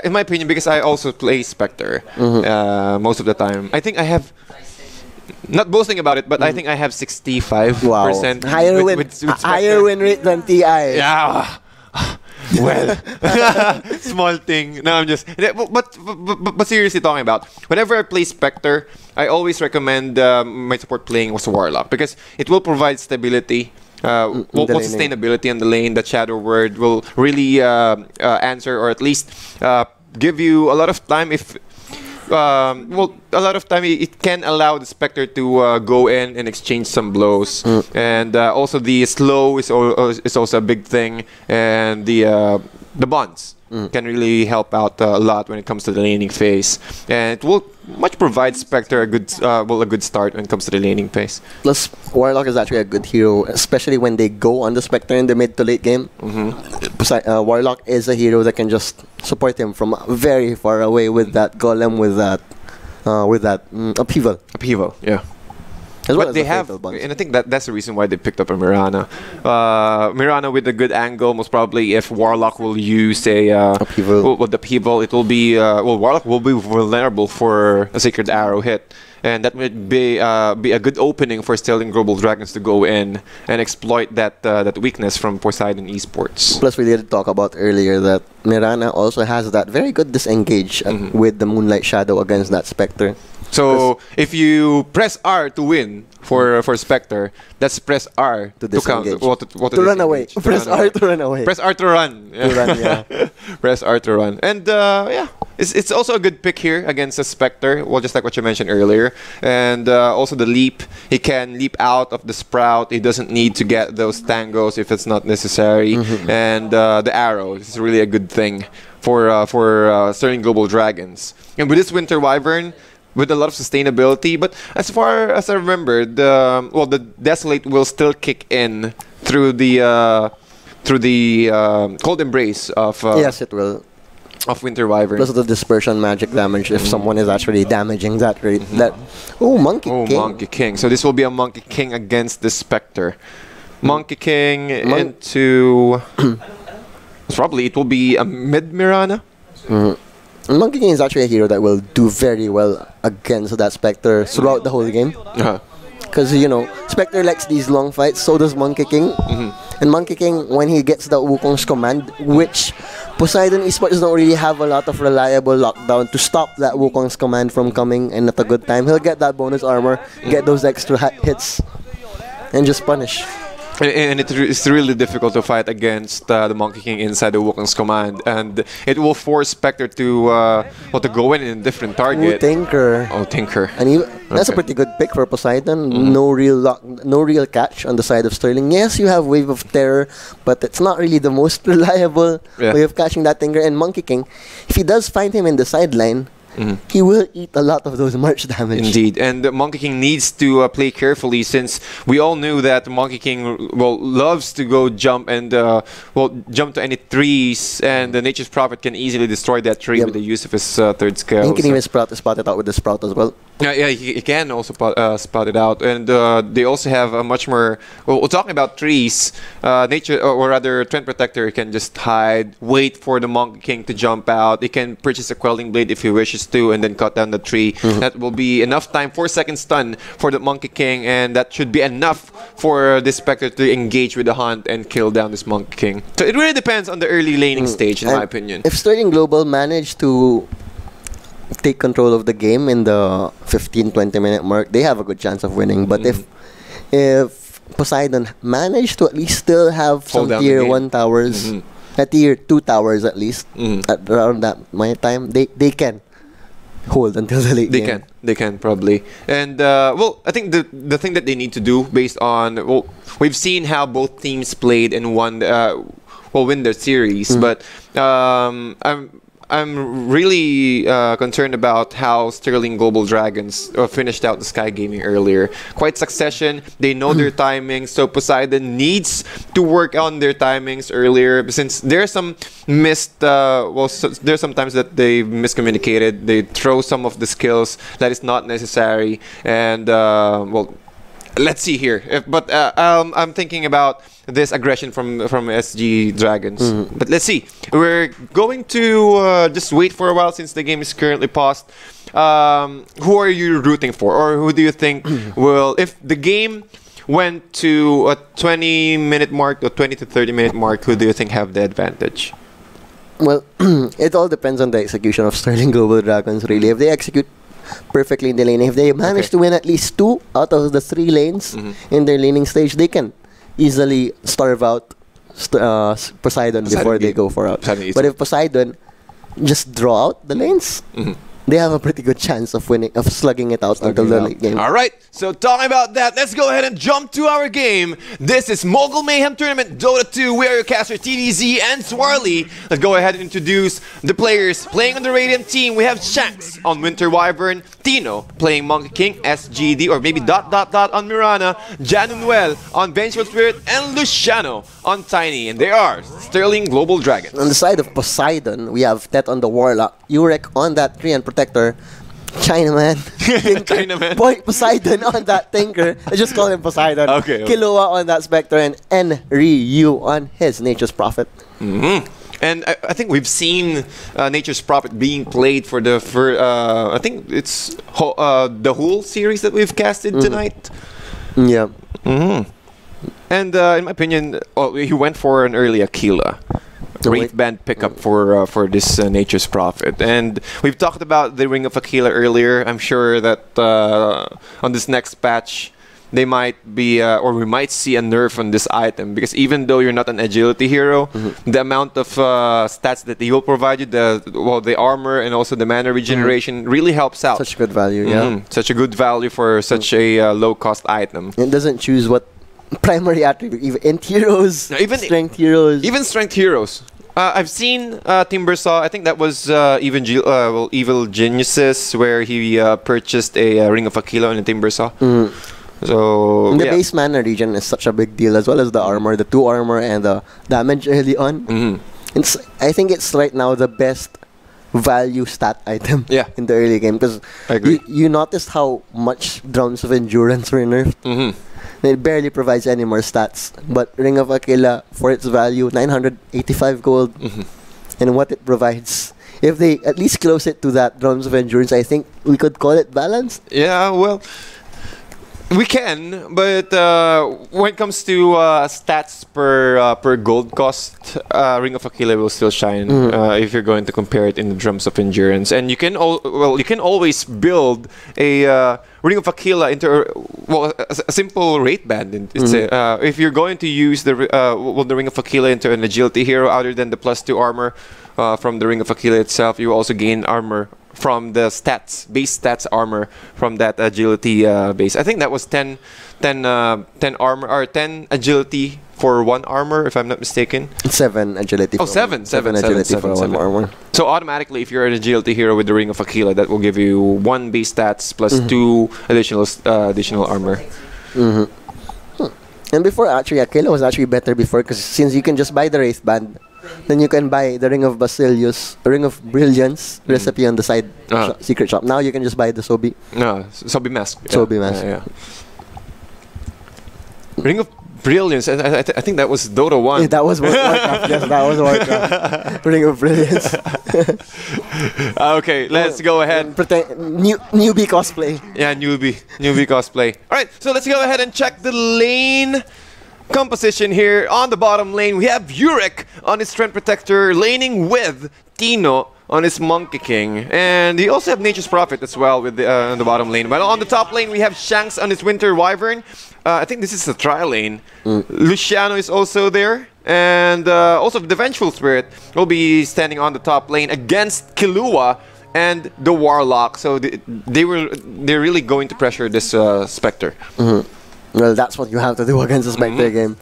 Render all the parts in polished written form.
in my opinion, because I also play Spectre most of the time, I think I have. Not boasting about it, but I think I have 65%. Wow. Higher win rate than TI. Yeah. Well, small thing. No, I'm just. But seriously, talking about whenever I play Spectre, I always recommend my support playing was Warlock because it will provide stability. Sustainability in the lane. That Shadow Word will really answer, or at least give you a lot of time if. A lot of time it can allow the Spectre to go in and exchange some blows, and also the slow is also a big thing, and the bonds can really help out a lot when it comes to the laning phase, and it will much provide Spectre a good start when it comes to the laning phase. Plus, Warlock is actually a good hero, especially when they go on the Spectre in the mid to late game. Warlock is a hero that can just support him from very far away with that golem, with that upheaval. Upheaval, yeah. But they have, and I think that's the reason why they picked up a Mirana. Mirana with a good angle, most probably if Warlock will use a upheaval, it will be Warlock will be vulnerable for a Sacred Arrow hit, and that would be a good opening for Sterling Global Dragons to go in and exploit that weakness from Poseidon Esports. Plus, we did talk about earlier that Mirana also has that very good disengage with the Moonlight Shadow against that Spectre. So if you press R to win for Spectre, that's press R to disengage. To run away. Press R to run away. Press R to run. Yeah. To run, yeah. Press R to run. And yeah, it's also a good pick here against a Spectre. Well, just like what you mentioned earlier. And also the leap. He can leap out of the sprout. He doesn't need to get those tangos if it's not necessary. And the arrow is really a good thing for Sterling Global Dragons. And with this Winter Wyvern, with a lot of sustainability, but as far as I remember, the Desolate will still kick in through the cold embrace of yes, it will, of Winter Wyvern. Plus the dispersion magic damage if someone is actually damaging that rate. Monkey King. So this will be a Monkey King against the Spectre. Monkey King into probably it will be a mid Mirana. Monkey King is actually a hero that will do very well against that Spectre throughout the whole game. Because, you know, Spectre likes these long fights, so does Monkey King. And Monkey King, when he gets the Wukong's command, which Poseidon Esports don't really have a lot of reliable lockdown to stop that Wukong's command from coming in at a good time, he'll get that bonus armor, get those extra hits, and just punish. And it's really difficult to fight against the Monkey King inside the Wukong's command, and it will force Spectre to go in a different target. Tinker. Oh, Tinker. And that's a pretty good pick for Poseidon. No real catch on the side of Sterling. Yes, you have Wave of Terror, but it's not really the most reliable way of catching that Tinker. And Monkey King, if he does find him in the sideline, he will eat a lot of those March damage. Indeed, and Monkey King needs to play carefully, since we all knew that Monkey King loves to go jump and jump to any trees, and the Nature's Prophet can easily destroy that tree with the use of his third skill. He can even spot it out with the Sprout as well. Yeah, he can also spot it out, and they also have a much more. Well, talking about trees, nature or rather Trend Protector can just hide, wait for the Monkey King to jump out. He can purchase a Quelling Blade if he wishes to, and then cut down the tree. That will be enough time, 4-second stun for the Monkey King, and that should be enough for this Spectre to engage with the hunt and kill down this Monkey King. So it really depends on the early laning stage, in my opinion. If Sterling Global managed to take control of the game in the 15-20 minute mark, they have a good chance of winning. But if Poseidon managed to at least still have some tier 1 towers, tier 2 towers at least, at around that time, they can hold until the late game. They can probably. And I think the thing that they need to do, based on we've seen how both teams played and win their series, but I'm really concerned about how Sterling Global Dragons finished out the Sky Gaming earlier. Quite succession. They know their timing, so Poseidon needs to work on their timings earlier, since there's some missed. There's sometimes that they miscommunicated. They throw some of the skills that is not necessary, and let's see here. I'm thinking about this aggression from SG Dragons. But let's see. We're going to just wait for a while since the game is currently paused. Who are you rooting for, or who do you think will, if the game went to a 20-minute mark or 20 to 30-minute mark, who do you think have the advantage? Well, it all depends on the execution of Sterling Global Dragons, really. If they execute perfectly in the lane, if they manage to win at least 2 out of the 3 lanes in their laning stage, they can easily starve out Poseidon before they go for out. But if Poseidon just draw out the lanes, they have a pretty good chance of winning, of slugging it out until the late game. All right, so talking about that, let's go ahead and jump to our game. This is Mogul Mayhem Tournament Dota 2. We are your caster TDZ and Swarly. Let's go ahead and introduce the players playing on the Radiant team. We have Shanks on Winter Wyvern, Tino playing Monkey King, SGD, or maybe ... on Mirana, Januel on Vengeful Spirit, and Luciano on Tiny. And they are Sterling Global Dragons. On the side of Poseidon, we have Tet on the Warlock, Urek on that Korean Protector, Chinaman, Chinaman. Boy Poseidon on that Tinker. I just call him Poseidon. Okay. Killua on that Spectre, and Ryu on his Nature's Prophet. And I think we've seen Nature's Prophet being played for the I think it's the whole series that we've casted tonight. Yeah. And in my opinion, he went for an early Aquila. Wraith Band pickup for this Nature's Prophet. And we've talked about the Ring of Aquila earlier. I'm sure that on this next patch, they might be, or we might see a nerf on this item, because even though you're not an agility hero, the amount of stats that he will provide you, the armor and also the mana regeneration really helps out. Such good value, yeah. Such a good value for such a low-cost item. It doesn't choose what primary attribute, even heroes, even strength heroes. Even strength heroes. I've seen Timbersaw. I think that was Evil Geniuses, where he purchased a Ring of Aquila and a Timbersaw. So the base mana regen is such a big deal, as well as the armor, the 2 armor and the damage early on. I think it's right now the best value stat item in the early game, because you noticed how much Drums of Endurance were nerfed. It barely provides any more stats, but Ring of Aquila, for its value, 985 gold, and what it provides, if they at least close it to that Drums of Endurance, I think we could call it balanced. Yeah, well, we can, but when it comes to stats per gold cost, Ring of Aquila will still shine if you're going to compare it in the Drums of Endurance. And you can you can always build a Ring of Aquila into a simple Wraith Band. If you're going to use the Ring of Aquila into an agility hero, other than the +2 armor from the Ring of Aquila itself, you also gain armor from the base stats armor from that agility base. I think that was 10 armor, or 10 agility for 1 armor, if I'm not mistaken. 7 agility. Oh, 7 agility for 1 armor. So automatically, if you're an agility hero with the Ring of Aquila, that will give you 1 base stats plus 2 additional armor. And before, actually, Aquila was actually better before, because since you can just buy the Wraith Band, then you can buy the Ring of Basilius, Ring of Brilliance recipe on the side secret shop. Now you can just buy the Sobi. Sobi Mask. Sobi Mask. Ring of Brilliance. I think that was Dota 1. Yeah, that was Warcraft. Yes, that was Warcraft. Ring of Brilliance. Okay, let's go ahead. Newbie cosplay. Yeah, newbie cosplay. All right, so let's go ahead and check the lane composition here. On the bottom lane, we have Urek on his Strength Protector, laning with Tino on his Monkey King. And you also have Nature's Prophet as well with on the bottom lane. But on the top lane, we have Shanks on his Winter Wyvern. I think this is a trial lane. Luciano is also there. And also the Vengeful Spirit will be standing on the top lane against Killua and the Warlock. So they're really going to pressure this Spectre. Well, that's what you have to do against a Spectre game.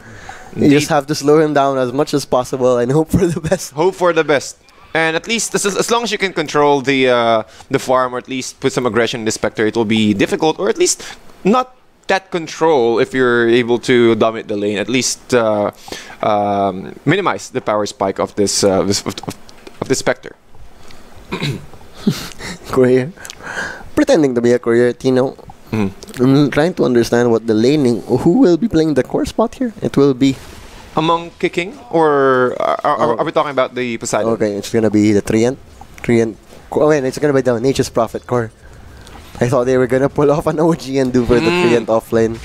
You just have to slow him down as much as possible and hope for the best. Hope for the best. And at least, as long as you can control the farm, or at least put some aggression in the Spectre, it will be difficult, or at least not that control if you're able to dominate the lane. At least minimize the power spike of this Spectre. Courier. Pretending to be a courier, Tino. I'm trying to understand what the laning. Who will be playing the core spot here? It will be among kicking, or are we talking about the Poseidon? Okay, it's gonna be the Treant. Oh wait, it's gonna be the Nature's Prophet core. I thought they were gonna pull off an OG and do for the Treant offlane.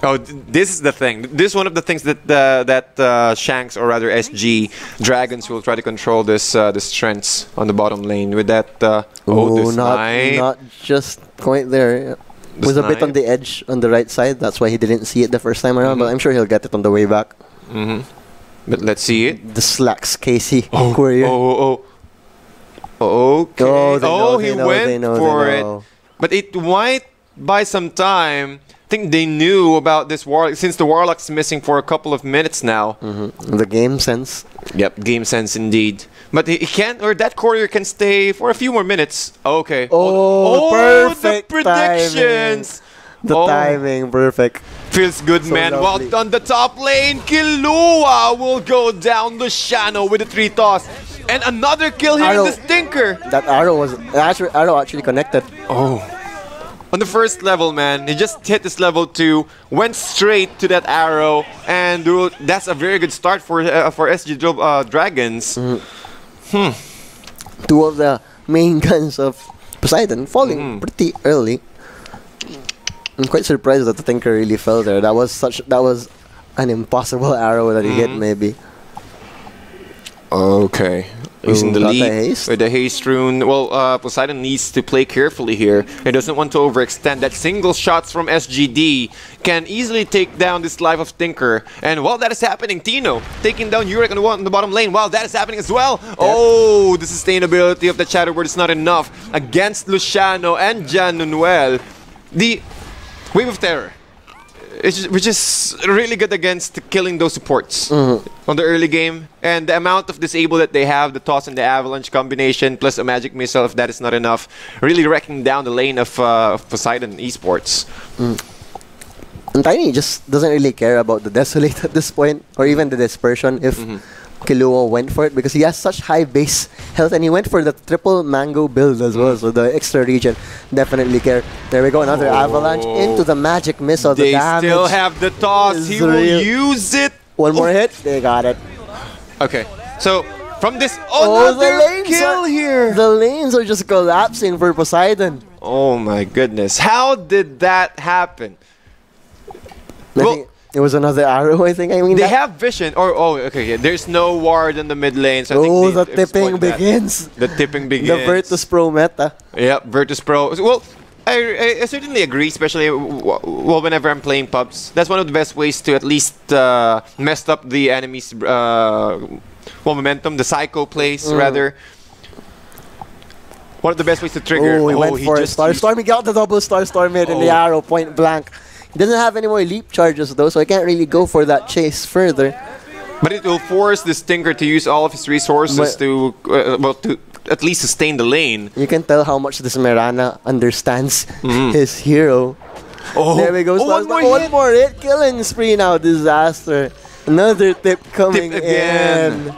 Oh, this is the thing. This is one of the things that Shanks, or rather SG Dragons, will try to control this strengths on the bottom lane with that. Not just quite there. Was a bit on the edge on the right side. That's why he didn't see it the first time around. But I'm sure he'll get it on the way back. But let's see it. The slacks, Casey. Okay. He went for it. But it might buy some time. I think they knew about this Warlock, since the Warlock's missing for a couple of minutes now. The game sense. Yep, game sense indeed. But he can't, or that courier can stay for a few more minutes. Okay. Perfect the predictions. The timing, perfect. Feels good, so man. Lovely. Well done, the top lane. Killua will go down the channel with a 3 toss. And another kill here in the Stinker. That arrow actually connected. On the first level, man, he just hit this level 2, went straight to that arrow, and that's a very good start for SG Dragons. 2 of the main guns of Poseidon falling pretty early. I'm quite surprised that the Tinker really fell there. That was an impossible arrow that he hit, maybe. Okay. Using the lead with the haste rune. Well, Poseidon needs to play carefully here. He doesn't want to overextend. That single shots from SGD can easily take down this Life of Tinker. And while that is happening, Tino taking down Urek on the bottom lane. While that is happening as well. Oh, the sustainability of the Chatterbird is not enough against Luciano and Jan Manuel. The Wave of Terror, which is really good against killing those supports on the early game. And the amount of disable that they have, the toss and the avalanche combination, plus a magic missile, if that is not enough, really wrecking down the lane of Poseidon Esports. And Tiny just doesn't really care about the Desolate at this point, or even the Dispersion if Killua went for it, because he has such high base health, and he went for the triple mango build as well, so the extra regen definitely care. There we go, another avalanche into the magic missile. They still have the toss, he will use it. One more hit, they got it. Okay, so from this, another kill here. The lanes are just collapsing for Poseidon. Oh my goodness, how did that happen? Well, it was another arrow, I think. I mean, they have vision. Okay. There's no ward in the mid lane. So the tipping begins. The tipping begins. The Virtus Pro meta. Yep, Virtus Pro. Well, I certainly agree, especially whenever I'm playing pubs. That's one of the best ways to at least mess up the enemy's momentum, the psycho plays, rather. One of the best ways to trigger. He went for a Star Storm. He got the double Star Storm in the arrow, point blank. He doesn't have any more leap charges though, so I can't really go for that chase further. But it will force the Stinker to use all of his resources to at least sustain the lane. You can tell how much this Mirana understands his hero. There we go. One more hit. Killing spree now. Disaster. Another tip coming in.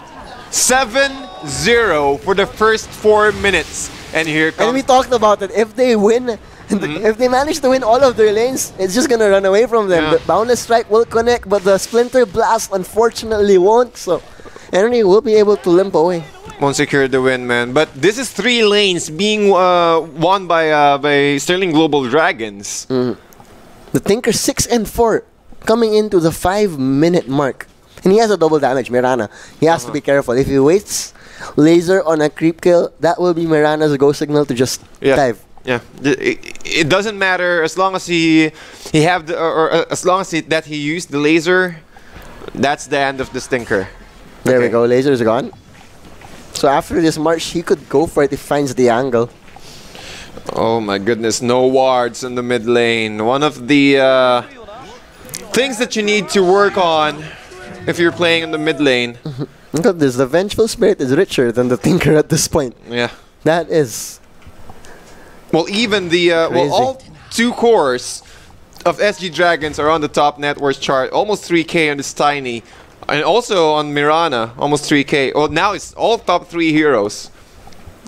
7-0 for the first 4 minutes. And here comes... And we talked about it. If they win... If they manage to win all of their lanes, it's just gonna run away from them. The Boundless Strike will connect, but the Splinter Blast unfortunately won't. So Henry will be able to limp away. Won't secure the win, man. But this is 3 lanes being won by Sterling Global Dragons. The Tinker 6 and 4 coming into the 5-minute mark, and he has a double damage. Mirana, he has to be careful. If he waits laser on a creep kill, that will be Mirana's go signal to just dive. Yeah, it doesn't matter as long as he have the as long as that he used the laser. That's the end of the Stinker. There we go, laser's gone. So after this march, he could go for it if he finds the angle. Oh my goodness, no wards in the mid lane. One of the things that you need to work on if you're playing in the mid lane. Look at this, the Vengeful Spirit is richer than the Tinker at this point. Yeah, that is. Well, even the all 2 cores of SG Dragons are on the top net worth chart, almost 3K on this Tiny, and also on Mirana, almost 3K. Well, now it's all top 3 heroes.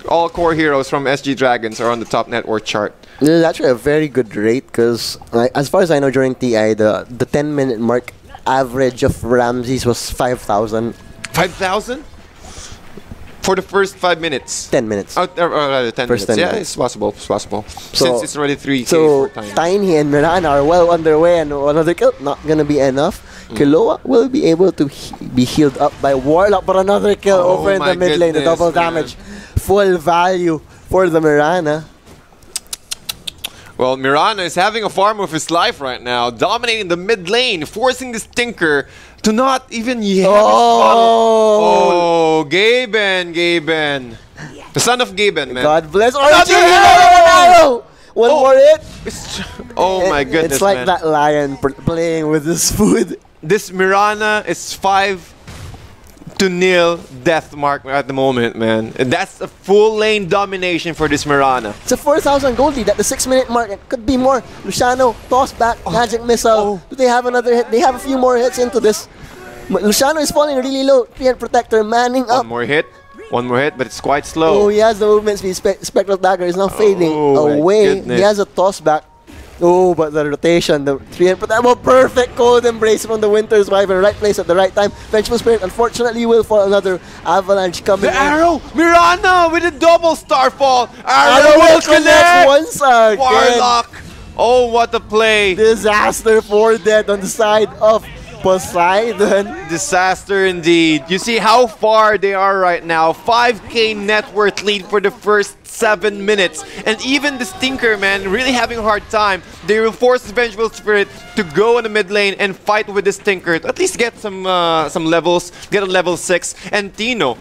All core heroes from SG Dragons are on the top net worth chart. This is actually a very good rate because, as far as I know, during TI, the 10-minute mark average of Ramses was 5,000. 5,000? For the first 5 minutes. 10 minutes. Oh, 10 First minutes. 10 Yeah, minutes. it's possible. It's possible. So- Since it's already 3K So for time. Tiny and Mirana are well underway, and another kill not gonna be enough. Killua will be able to be healed up by Warlock, but another kill Oh over in my the mid lane. The goodness, double man. damage, full value for the Mirana. Well, Mirana is having a farm of his life right now, dominating the mid lane, forcing this Tinker to not even have Oh, Oh, Gaben. The son of Gaben, man. God bless. Another Oh, one Oh. more hit. Oh my goodness, It's like man. that lion playing with his food. This Mirana is 5-0 death mark at the moment, man. And that's a full lane domination for this Mirana. It's a 4,000 gold lead at the 6-minute mark. It could be more. Luciano, toss back, magic missile. Do they have another hit? They have a few more hits into this. Luciano is falling really low. Treant Protector manning up. One more hit, but it's quite Oh, slow. he has the movement speed. Spectral Dagger is now fading Oh, my away. goodness. He has a toss back. Oh, but the rotation, the Treant Protector. Perfect cold embrace from the Winter's Wyvern. Right place at the right time. Vengeful Spirit, unfortunately, will fall. Another avalanche coming The in. arrow! Mirana with a double starfall! Arrow Arrow will will connect connect! once again. Warlock! Oh, what a play! Disaster for dead on the side of Poseidon. Disaster indeed. You see how far they are right now. 5K net worth lead for the first 7 minutes. And even the Stinker, man, really having a hard time. They will force the Vengeful Spirit to go in the mid lane and fight with the Stinker. To at least get some levels, get a level 6. And Tino.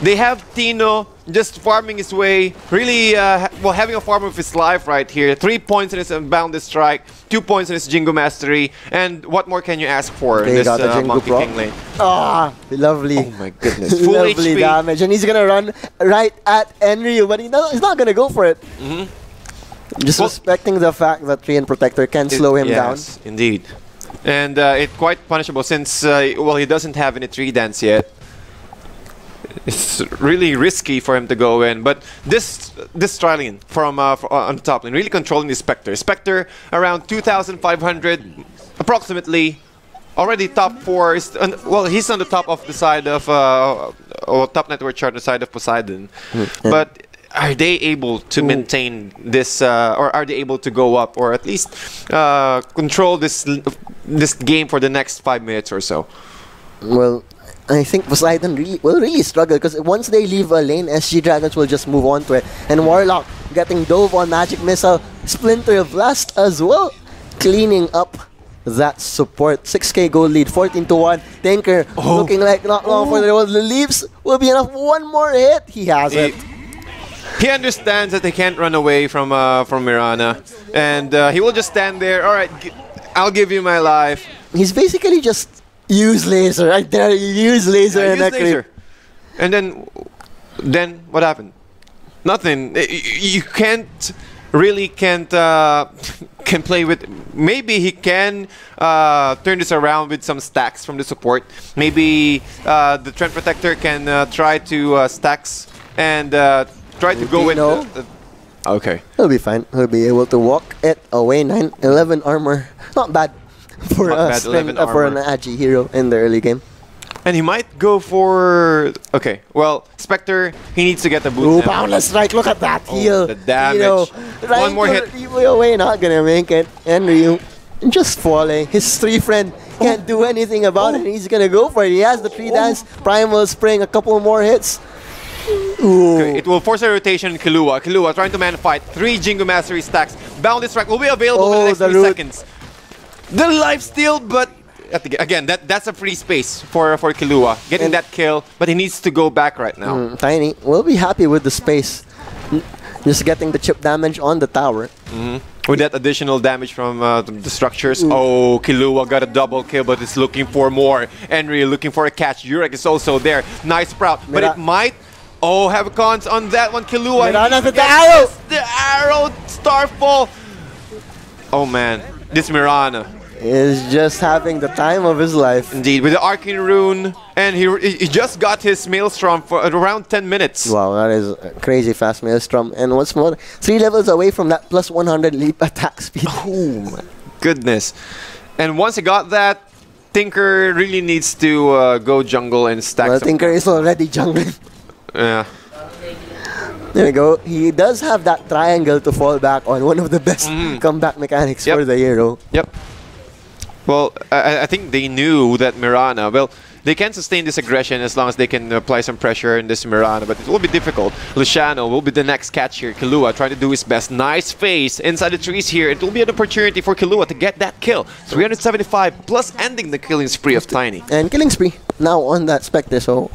They have Tino just farming his way, really, having a farm of his life right here. 3 points in his Unbounded Strike, 2 points in his Jingo Mastery, and what more can you ask for in They this got the Jingo Monkey proc. King lane? Ah, lovely. Oh my goodness, full Lovely HP. damage, and he's gonna run right at Enryu, but he's not gonna go for it. Just Well- respecting the fact that Treant Protector can slow him down. Yes, indeed. And it's quite punishable since, he doesn't have any 3 dance yet. It's really risky for him to go in, but this Australian from on the top lane really controlling the Spectre. Spectre around 2,500 approximately, already top 4. He's on the top of the side of top network chart, the side of Poseidon. But are they able to maintain this, or are they able to go up, or at least control this game for the next 5 minutes or so? Well, I think Poseidon will really struggle because once they leave a lane, SG Dragons will just move on to it. And Warlock getting dove on Magic Missile, Splinter Blast as well, cleaning up that support. 6K gold lead, 14-1. Tinker looking like not long for the roll. The leaves will be enough. One more hit. He has it. He understands that they can't run away from Mirana, and he will just stand there. All right, I'll give you my life. He's basically just use laser. Right there, you use laser Yeah, and use a creep. laser. And then what happened? Nothing. You can't can play with. Maybe he can turn this around with some stacks from the support. Maybe the Treant Protector can try to stacks and try to go in. Okay. He'll be fine. He'll be able to walk it away. 11 armor. Not bad for Not bad, 11 for an armor. Agi hero in the early game. And he might go for... Okay, well, Spectre, he needs to get the boot. Ooh, now. boundless strike. Look at that heal. the damage. You know, One more hit. Away, not gonna make it. And Ryu just falling. His 3 friend can't do anything about it. He's gonna go for it. He has the 3 dance. Primal Spring, a couple more hits. Ooh. Okay, it will force a rotation in Killua. Killua trying to man fight. 3 Jingo Mastery stacks. Bounded Strike will be available in the next the 3 root. seconds. The lifesteal, but... Again, that's a free space for Killua. Getting that kill, but he needs to go back right now. Tiny will be happy with the space. Just getting the chip damage on the tower. With that additional damage from the structures. Oh, Killua got a double kill, but is looking for more. Henry looking for a catch. Urek is also there. Nice sprout, but it might... Oh, have cons on that one. Killua. Mirana with the arrow! The arrow! Starfall! Oh man, this Mirana. Is just having the time of his life. Indeed, with the Arcane Rune, and he just got his Maelstrom for around 10 minutes. Wow, that is a crazy fast Maelstrom. And what's more, 3 levels away from that plus 100 leap attack speed. Oh my goodness. And once he got that, Tinker really needs to go jungle and stack Well, some. Tinker is already jungling. Yeah. There we go. He does have that triangle to fall back on. One of the best comeback mechanics for the hero. Yep. Well, I think they knew that Mirana, well, they can sustain this aggression as long as they can apply some pressure in this Mirana, but it will be difficult. Luciano will be the next catch here. Killua trying to do his best. Nice face inside the trees here. It will be an opportunity for Killua to get that kill. 375 plus ending the killing spree of Tiny. And killing spree now on that Spectre, so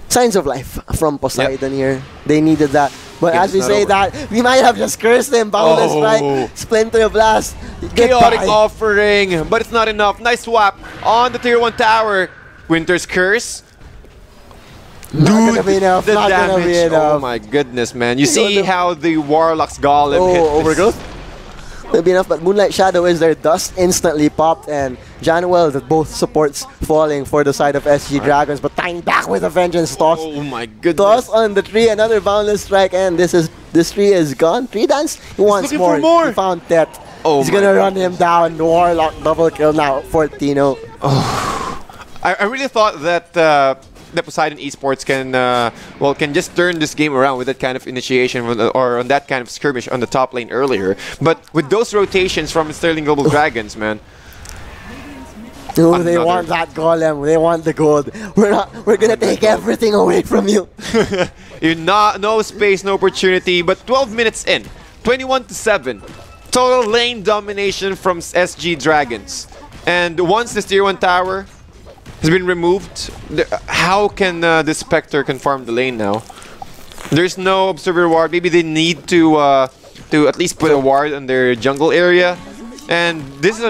signs of life from Poseidon here. They needed that. But as we say that, we might have just cursed him. Boundless Strike, Splinter Blast. Chaotic Goodbye. offering, but it's not enough. Nice swap on the tier 1 tower. Winter's Curse. Not gonna be enough. The Not damage. gonna be enough. Oh my goodness, man. You see how the Warlock's Golem hit this. Overgrowth. Maybe enough, but Moonlight Shadow is there. Dust instantly popped, and Januel, that both supports falling for the side of SG Dragons, but Tiny back with a vengeance toss. Oh my goodness. Toss on the tree, another Boundless Strike, and this tree is gone. Tree dance. He wants looking more. for more. He found that. Oh He's my gonna run him down. Warlock double kill now for Tino. I really thought that that Poseidon Esports can just turn this game around with that kind of initiation or on that kind of skirmish on the top lane earlier. But with those rotations from Sterling Global Dragons, man. No, they want that golem. They want the gold. We're gonna take everything away from you. No space, no opportunity. But 12 minutes in, 21-7, total lane domination from SG Dragons. And once this tier 1 tower has been removed, how can the Spectre farm the lane now? There's no observer ward. Maybe they need to at least put a ward on their jungle area. And this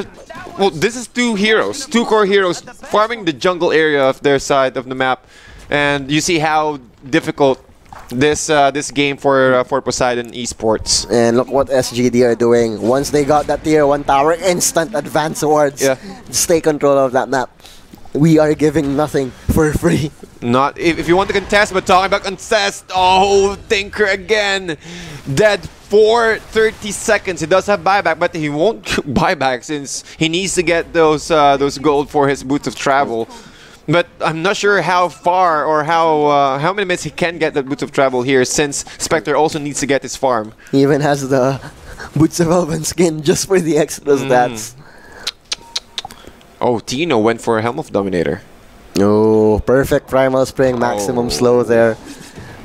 is two heroes, two core heroes farming the jungle area of their side of the map. And you see how difficult this game for Poseidon Esports. And look what SGD are doing. Once they got that tier 1 tower, instant advance wards. Yeah. Stay control of that map. We are giving nothing for free. Not if you want to contest, but talking about contest, oh, Tinker again, dead for 30 seconds. He does have buyback, but he won't buyback since he needs to get those gold for his boots of travel. But I'm not sure how far or how many minutes he can get the boots of travel here, since Spectre also needs to get his farm. He even has the boots of Elven skin just for the extra stats. Oh, Tino went for a Helm of Dominator. Oh, perfect Primal Spring, maximum slow there.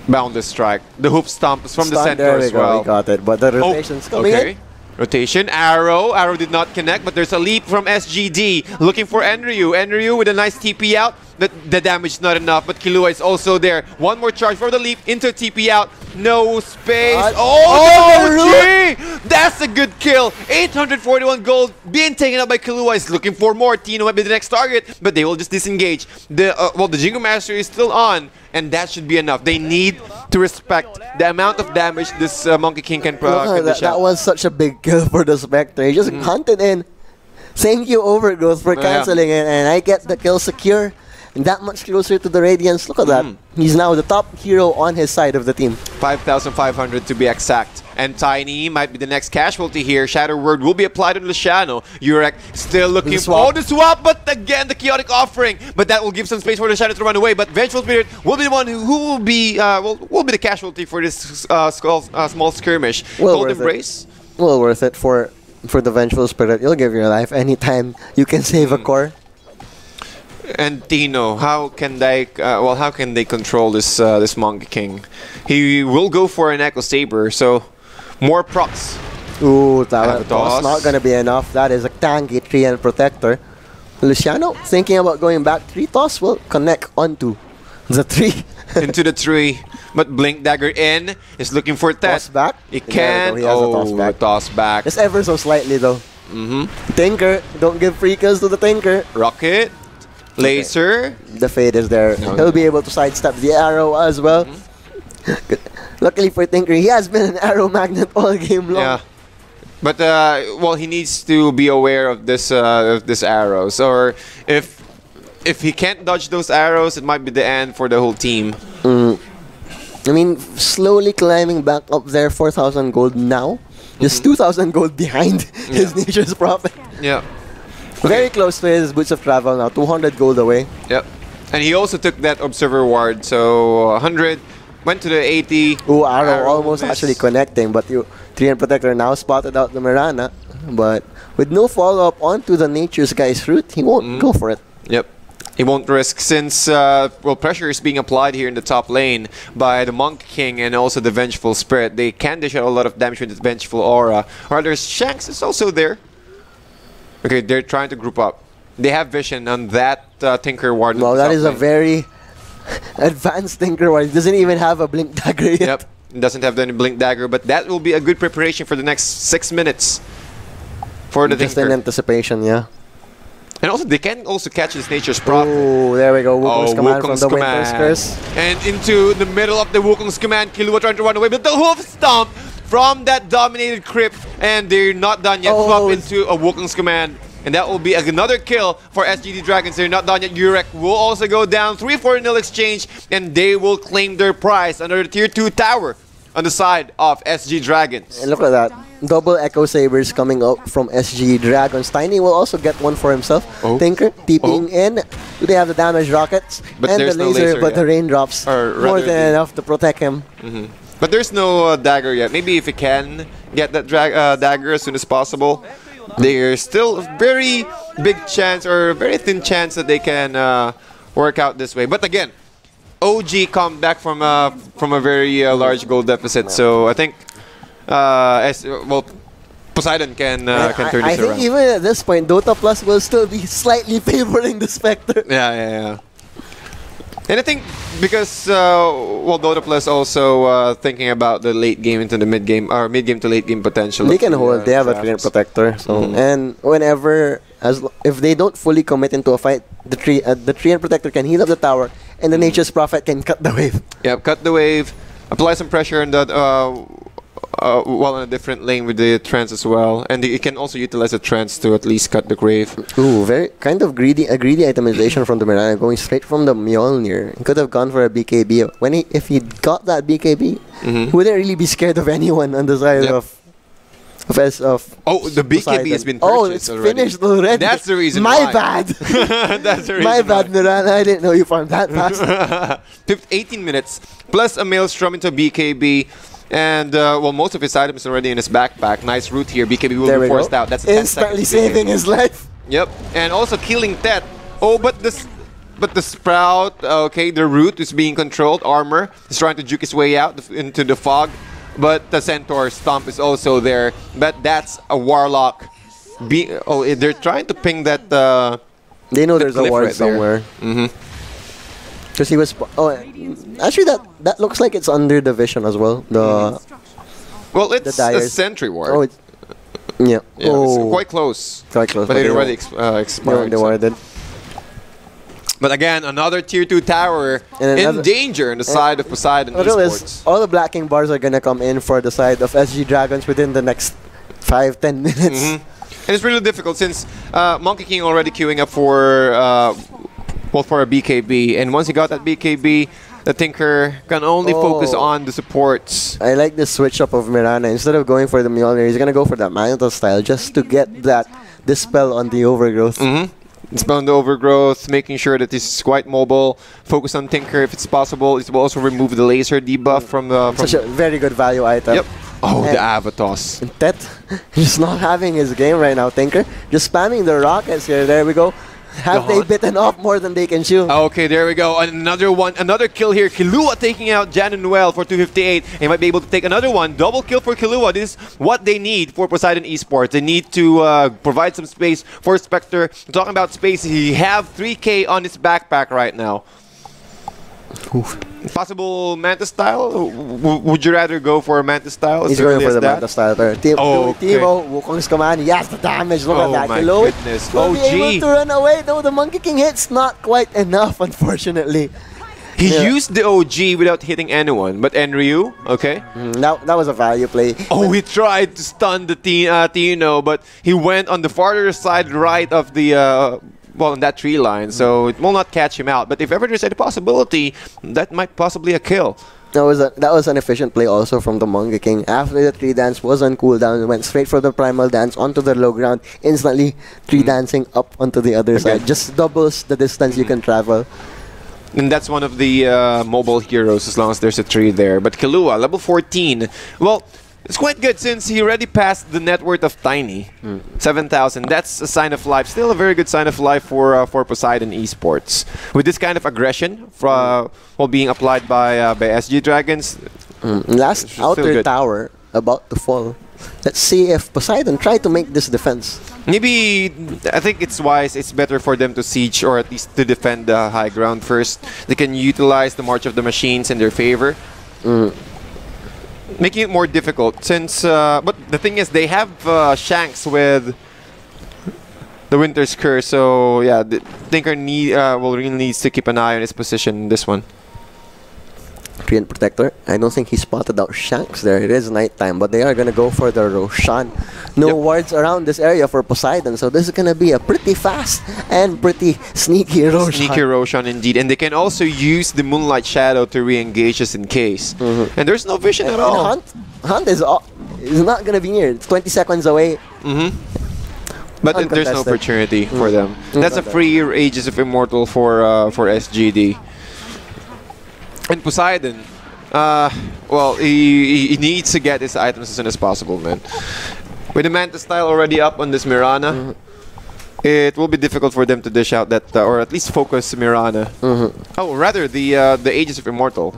Boundless Strike. The hoop stomp is from the center There we as go, well. we got it. But the rotation's coming in. Rotation, Arrow did not connect, but there's a leap from SGD, looking for Enryu. Enryu with a nice TP out, but the damage is not enough, but Killua is also there. One more charge for the leap, into TP out, no space. Oh, that's a good kill. 841 gold being taken up by Killua, is looking for more. Tino might be the next target, but they will just disengage. The Jingo Master is still on, and that should be enough. They need to respect the amount of damage this Monkey King can dish out. That was such a big kill for the Spectre. He just hunted in. Thank you, Overgrowth, for cancelling it, and I get the kill secure. And that much closer to the Radiance. Look at that. He's now the top hero on his side of the team. 5,500 to be exact. And Tiny might be the next casualty here. Shadow Word will be applied on Luciano. Urek still looking for the swap, but again the chaotic offering. But that will give some space for the Shadow to run away. But Vengeful Spirit will be the one who will be the casualty for this small skirmish. Cold Embrace. Well worth it for the Vengeful Spirit. You'll give your life anytime you can save a core. And Tino, how can they control this Monkey King? He will go for an Echo Saber, so more procs. Ooh, that's not gonna be enough. That is a tanky tree and protector. Luciano thinking about going back. 3 toss will connect onto the tree. Into the tree. But Blink Dagger in is looking for that. Toss back. He can. He has a toss back. Toss back. Just ever so slightly though. Tinker, don't give free kills to the Tinker. Rocket. Laser. The fade is there. He'll be able to sidestep the arrow as well. Luckily for Tinker, he has been an arrow magnet all game long. Yeah. But he needs to be aware of this arrows, or if he can't dodge those arrows, it might be the end for the whole team. I mean, slowly climbing back up there, 4,000 gold now. Just 2,000 gold behind his Nature's Prophet. Yeah. Very close to his boots of travel now. 200 gold away. Yep. And he also took that Observer Ward, so 100, went to the 80. Ooh, Arrow almost missed. actually connecting, but you 3 Protector now spotted out the Mirana. But with no follow-up onto the Nature's Guy's route, he won't go for it. Yep. He won't risk since, well, pressure is being applied here in the top lane by the Monk King and also the Vengeful Spirit. They can dish out a lot of damage with the Vengeful Aura. Or there's Shanks is also there. Okay, they're trying to group up. They have vision on that Tinker Ward. Well, that is a very advanced Tinker Ward. He doesn't even have a Blink Dagger yet. Yep, doesn't have any Blink Dagger, but that will be a good preparation for the next 6 minutes for the Just Tinker. in anticipation, yeah. And also, they can also catch this Nature's Prophet. Oh, there we go. Wukong's command from the Winter's Curse. And into the middle of the Wukong's command, Killua trying to run away, but the hoof stomp from that dominated crypt, and they're not done yet. Swap into a Wukong's command. And that will be another kill for SGD Dragons. They're not done yet. Urek will also go down. 3-4-0 exchange, and they will claim their prize under the Tier 2 tower on the side of SG Dragons. And look at that. Double Echo Sabers coming up from SG Dragons. Tiny will also get one for himself. Tinker TPing in. Do they have the damage rockets? But and the there's no laser, but yeah. the raindrops Or more than enough to protect him. But there's no dagger yet. Maybe if he can get that dagger as soon as possible, there's still a very big chance or a very thin chance that they can work out this way. But again, OG come back from a very large goal deficit. So I think Poseidon can turn this around. I think even at this point, Dota Plus will still be slightly favoring the Spectre. Yeah. And I think because well, Dota Plus also thinking about the late game into the mid game or mid game to late game potential. They can hold. They have a Treant Protector. So and whenever if they don't fully commit into a fight, the Treant Protector can heal up the tower, and the Nature's Prophet can cut the wave. Yep, cut the wave. Apply some pressure on the well, in a different lane with the trance as well, and you can also utilize the trance to at least cut the grave. Ooh, very kind of greedy itemization from the Mirana, going straight from the Mjolnir. He could have gone for a BKB. If he got that BKB, he wouldn't really be scared of anyone on the side of the BKB Poseidon. has been purchased Oh, it's already. Finished already. That's the reason My why. bad. That's the reason My bad, why. Mirana. I didn't know you farmed that fast. 18 minutes plus a Maelstrom into BKB. And well, most of his items already in his backpack. Nice route here. BKB will be forced out. That's a 10 instantly seconds saving his life. Yep, and also killing Tet. Oh, but the Sprout. Okay, the root is being controlled. Armor is trying to juke his way out into the fog, but the Centaur Stomp is also there. But that's a Warlock. They're trying to ping that. They know there's a ward right somewhere. Because he was... actually, that looks like it's under the vision as well. Well, it's a sentry ward. Oh, yeah. It's quite close. Quite close. But it already expired. They warded. But again, another Tier 2 tower in danger on the side of Poseidon Esports. All the Black King bars are going to come in for the side of SG Dragons within the next 5-10 minutes. And it's really difficult since Monkey King already queuing up for... for a BKB, and once he got that BKB, the Tinker can only focus on the supports. I like the switch up of Mirana. Instead of going for the Mjolnir, he's gonna go for that Mantle style just to get that dispel on the overgrowth. Dispel on the overgrowth, making sure that he's quite mobile. Focus on Tinker if it's possible. It will also remove the laser debuff from the. Such a very good value item. Yep. Oh, and the Avatos. Tet just not having his game right now. Tinker just spamming the rockets here. There we go. Have they bitten off more than they can chew? Okay, there we go. Another kill here. Killua taking out Jan and Noel for 258. He might be able to take another one. Double kill for Killua. This is what they need for Poseidon Esports. They need to provide some space for Spectre. Talking about space, he have 3K on his backpack right now. Oof. Possible Mantis style? Would you rather go for a Mantis style? He's going for the Mantis style. Timo, Wukong's command. Yes, the damage. Look at that. My Killua goodness. will be able to run away, though the Monkey King hits not quite enough, unfortunately. He used the OG without hitting anyone, but Enryu, okay. That was a value play. Oh, he tried to stun the Tino, but he went on the farther side right of the on that tree line, so it will not catch him out. But if ever there's any possibility, that might possibly a kill. That was an efficient play also from the Monkey King. After the tree dance was on cooldown, it went straight for the primal dance onto the low ground. Instantly, tree dancing up onto the other side. Just doubles the distance you can travel. And that's one of the mobile heroes as long as there's a tree there. But Killua, level 14. Well, it's quite good since he already passed the net worth of Tiny. 7,000. That's a sign of life. Still a very good sign of life for Poseidon Esports. With this kind of aggression while being applied by SG Dragons. Last outer tower about to fall. Let's see if Poseidon tried to make this defense. Maybe, I think it's wise, it's better for them to siege or at least to defend the high ground first. They can utilize the March of the Machines in their favor. Making it more difficult since, but the thing is they have Shanks with the Winter's Curse, so yeah, the Tinker really needs to keep an eye on his position in this one. Treant Protector. I don't think he spotted out Shanks there. It is nighttime, but they are going to go for the Roshan. No wards around this area for Poseidon, so this is going to be a pretty fast and pretty sneaky Roshan. Sneaky Roshan indeed. And they can also use the Moonlight Shadow to re-engage us in case. And there's no vision at all. Hunt is not going to be near. It's 20 seconds away. But there's no opportunity for them. That's a free Aegis of Immortal for SGD. And Poseidon, well, he needs to get his items as soon as possible, man. With the Manta style already up on this Mirana, it will be difficult for them to dish out that, or at least focus Mirana. Oh, rather the Aegis of Immortal,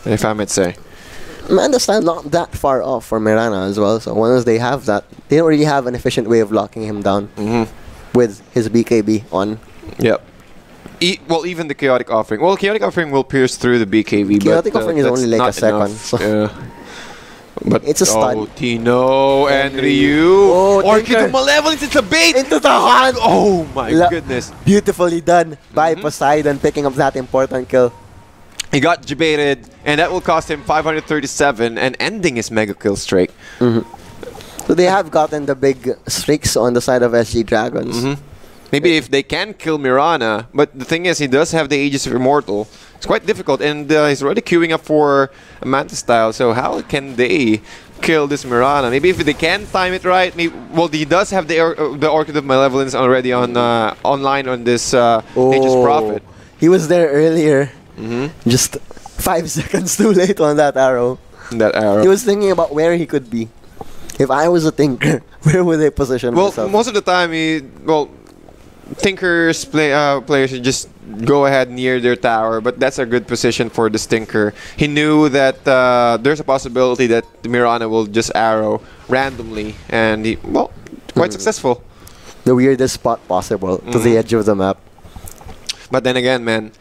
if I might say. Manta style not that far off for Mirana as well, so once they have that, they don't really have an efficient way of locking him down with his BKB on. Yep. Well, even the Chaotic Offering. Well, Chaotic Offering will pierce through the BKB, Chaotic but Offering is only like a second. So. But it's a stun. Tino and Ryu. Orchid Malevolence, it's a bait! Into the hand! Oh my goodness. Beautifully done by Poseidon, picking up that important kill. He got debated, and that will cost him 537 and ending his mega kill streak. So they have gotten the big streaks on the side of SG Dragons. Maybe if they can kill Mirana, but the thing is, he does have the Aegis of Immortal. It's quite difficult, and he's already queuing up for a Manta style, so how can they kill this Mirana? Maybe if they can time it right, maybe, well, he does have the Orchid of Malevolence already on online on this Aegis Prophet. He was there earlier, just 5 seconds too late on that arrow. He was thinking about where he could be. If I was a Tinker, where would I position myself? Well, most of the time, Tinker's players should just go ahead near their tower, but that's a good position for the Tinker. He knew that there's a possibility that the Mirana will just arrow randomly, and he, well, quite successful. The weirdest spot possible, to the edge of the map. But then again, man,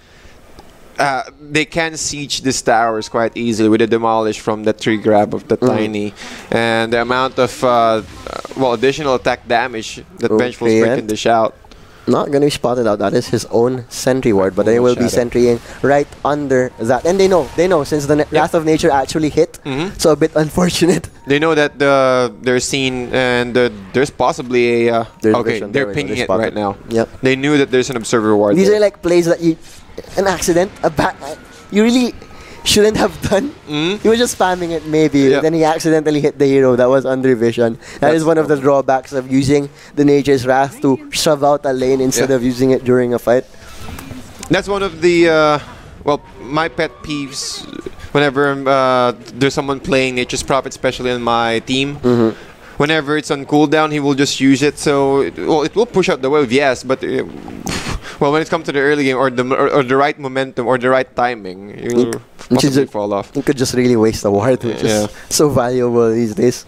they can siege these towers quite easily with a demolish from the tree grab of the Tiny, and the amount of additional attack damage that Vengeful Spirit can dish out. Not gonna be spotted out. That is his own sentry ward, but they will be sentrying right under that, and they know since the Wrath of Nature actually hit, so a bit unfortunate. They know that they're seen, and there's possibly a they're pinging it right now. They knew that there's an observer ward. These are like plays that an accident, you really shouldn't have done. He was just spamming it maybe, then he accidentally hit the hero that was under vision. That is one of the drawbacks of using the Nature's Wrath to shove out a lane instead of using it during a fight. That's one of the, my pet peeves whenever there's someone playing Nature's Prophet, especially on my team. Whenever it's on cooldown, he will just use it, so it will push out the wave, yes, but when it comes to the early game or the right momentum or the right timing, you possibly fall off. You could just really waste a ward, which is so valuable these days.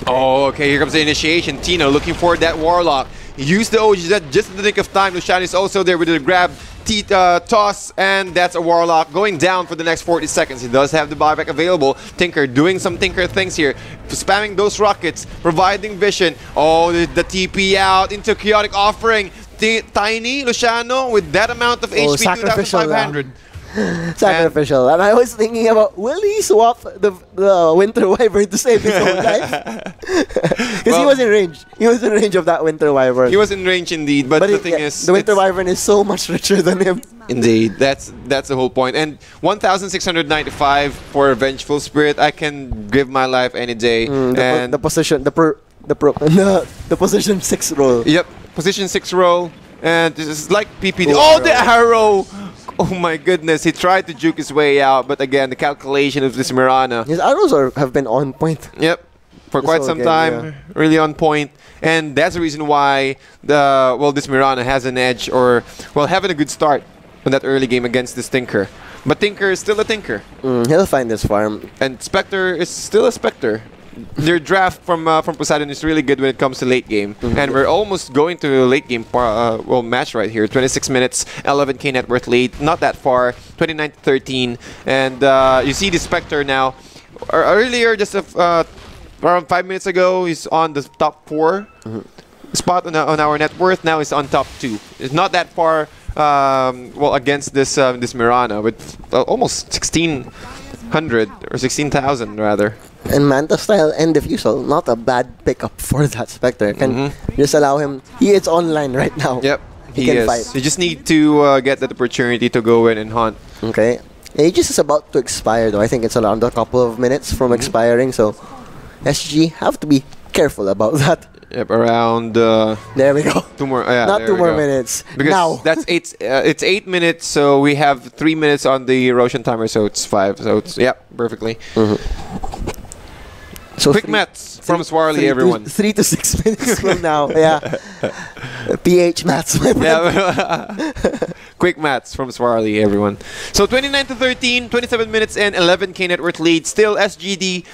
Oh, okay, here comes the initiation. Tino looking for that Warlock. He used the OG just in the nick of time. Roshan is also there with the grab, toss, and that's a Warlock going down for the next 40 seconds. He does have the buyback available. Tinker doing some Tinker things here, spamming those rockets, providing vision. Oh, the TP out into Chaotic Offering. Tiny Luciano with that amount of HP, 2,500. Sacrificial. And I was thinking about, will he swap the Winter Wyvern to save his own life? Because he was in range. He was in range of that Winter Wyvern. He was in range indeed, but the thing is... The Winter Wyvern is so much richer than him. Indeed. That's the whole point. And 1,695 for Vengeful Spirit. I can give my life any day. And the position... The position 6 roll. Yep. Position 6 roll. And this is like PPD. Oh, the arrow! Oh my goodness, he tried to juke his way out, but again, the calculation of this Mirana. His arrows have been on point. Yep, for quite some time, really on point. And that's the reason why this Mirana has an edge, or having a good start on that early game against this Tinker. But Tinker is still a Tinker. He'll find this farm. And Spectre is still a Spectre. Their draft from Poseidon is really good when it comes to late game, and we're almost going to a late game match right here. 26 minutes, 11k net worth lead, not that far, 29-13, and you see the Spectre now. Earlier, just around 5 minutes ago, he's on the top 4 spot on our net worth. Now he's on top 2. It's not that far. Against this Mirana with almost 1,600 or 16,000 rather. And Manta style and Diffusal, not a bad pickup for that Spectre. Can just allow him. He is online right now. Yep, he can fight. You just need to get that opportunity to go in and hunt. Okay. Aegis is about to expire though. I think it's around a couple of minutes from expiring, so SG have to be careful about that. Yep, around. There we go. 2 more. Yeah, not 2 more minutes. Because now. That's 8. It's 8 minutes, so we have 3 minutes on the Roshan timer, so it's 5. So it's perfectly. So quick maths from Swarly, everyone. 3 to 6 minutes from now. Yeah. PH maths, my friend. Quick maths from Swarly, everyone. So 29-13, 27 minutes and 11k net worth lead. Still SGD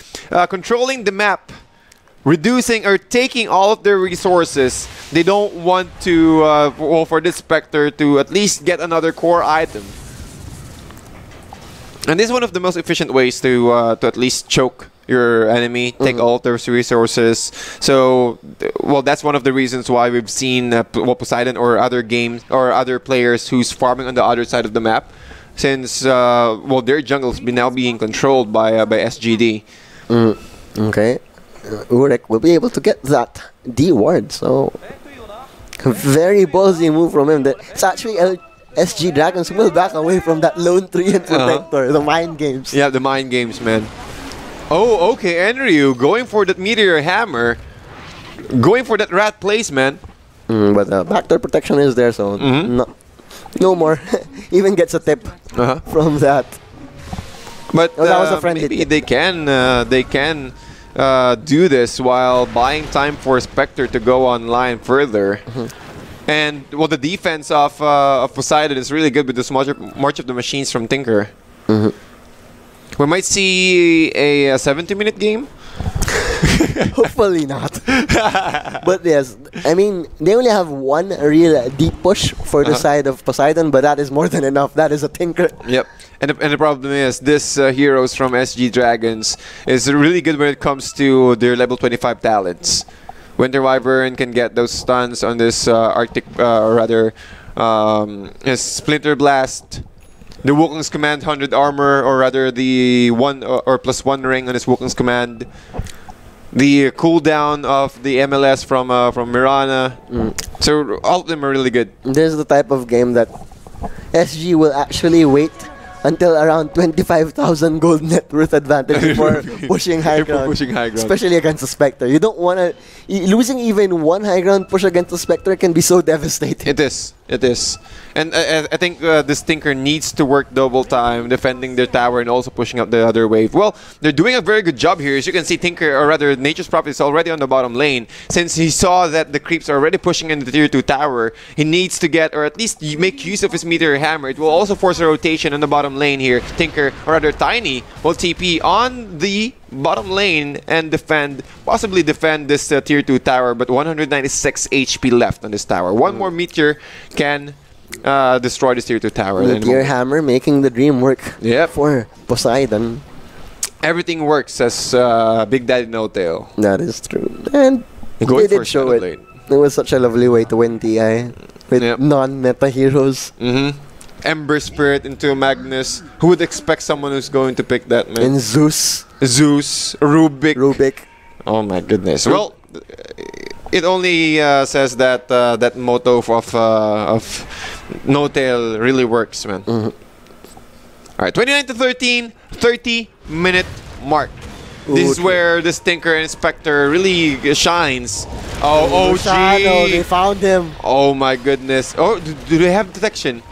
controlling the map, reducing or taking all of their resources. They don't want to, for this Spectre to at least get another core item. And this is one of the most efficient ways to at least choke your enemy, take all of their resources. So, that's one of the reasons why we've seen Poseidon or other games or other players who's farming on the other side of the map, since their jungle's now being controlled by SGD. Okay, Urek will be able to get that D ward. So, very ballsy move from him. It's actually SG Dragons will back away from that lone tree and protector, the mind games. Yeah, the mind games, man. Oh, okay, Enryu going for that meteor hammer, going for that rat place, man. But backdoor protection is there, so no more. Even gets a tip from that. But that was a friendly maybe tip. they can do this while buying time for Spectre to go online further. And the defense of Poseidon is really good with this March of the Machines from Tinker. We might see a 70-minute game. Hopefully not. But yes, I mean, they only have one real deep push for the side of Poseidon, but that is more than enough. That is a Tinker. Yep. And the problem is, this heroes from SG Dragons is really good when it comes to their level 25 talents. Winter Wyvern can get those stuns on this Arctic, Splinter Blast. The Wukong's Command 100 armor, or rather the +1 ring on his Wukong's Command. The cooldown of the MLS from Mirana. So all of them are really good. This is the type of game that SG will actually wait until around 25,000 gold net worth advantage before pushing high ground. Especially against a Spectre. You don't want to... Losing even one high ground push against a Spectre can be so devastating. It is. It is. And I think this Tinker needs to work double time, defending their tower and also pushing up the other wave. Well, they're doing a very good job here. As you can see, Tinker, or rather Nature's Prophet, is already on the bottom lane. Since he saw that the creeps are already pushing into the tier 2 tower, he needs to get, or at least make use of his Meteor Hammer. It will also force a rotation on the bottom lane here. Tinker, or rather Tiny, will TP on the bottom lane and possibly defend this tier 2 tower, but 196 HP left on this tower. One more meteor can destroy this tier 2 tower. Meteor Hammer making the dream work for Poseidon. Everything works as Big Daddy No Tail. That is true. And they did show it. It was such a lovely way to win TI with non-meta heroes. Ember Spirit into a Magnus. Who would expect someone who's going to pick that, man? And Zeus. Zeus, Rubik. Rubik. Oh my goodness. Well, it only says that that motto of No Tail really works, man. All right, 29 to 13, 30-minute mark. This is where the Stinker and Spectre really shines. Oh, Roshan, OG! they found him. Oh my goodness. Oh, do they have detection?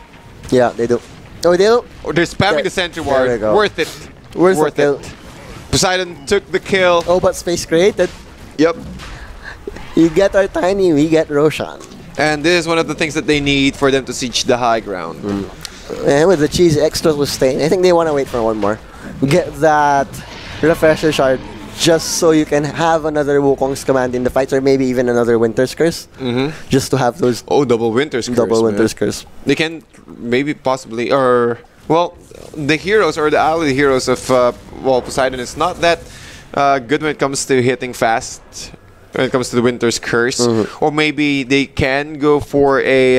Yeah, they do. Oh, they do. Oh, they're spamming the sentry ward. we go. Worth it. Worth it. Poseidon took the kill. Oh, but space created. Yep. You get our Tiny, we get Roshan. And this is one of the things that they need for them to siege the high ground. And with the cheese extras was staying, I think they want to wait for one more. Get that refresher shard just so you can have another Wukong's command in the fights, or maybe even another Winter's Curse. Just to have those double Winter's Curse. Double Winter's Curse. They can maybe possibly, or well, the heroes or the ally heroes of Poseidon is not that good when it comes to hitting fast. When it comes to the Winter's Curse, or maybe they can go for a.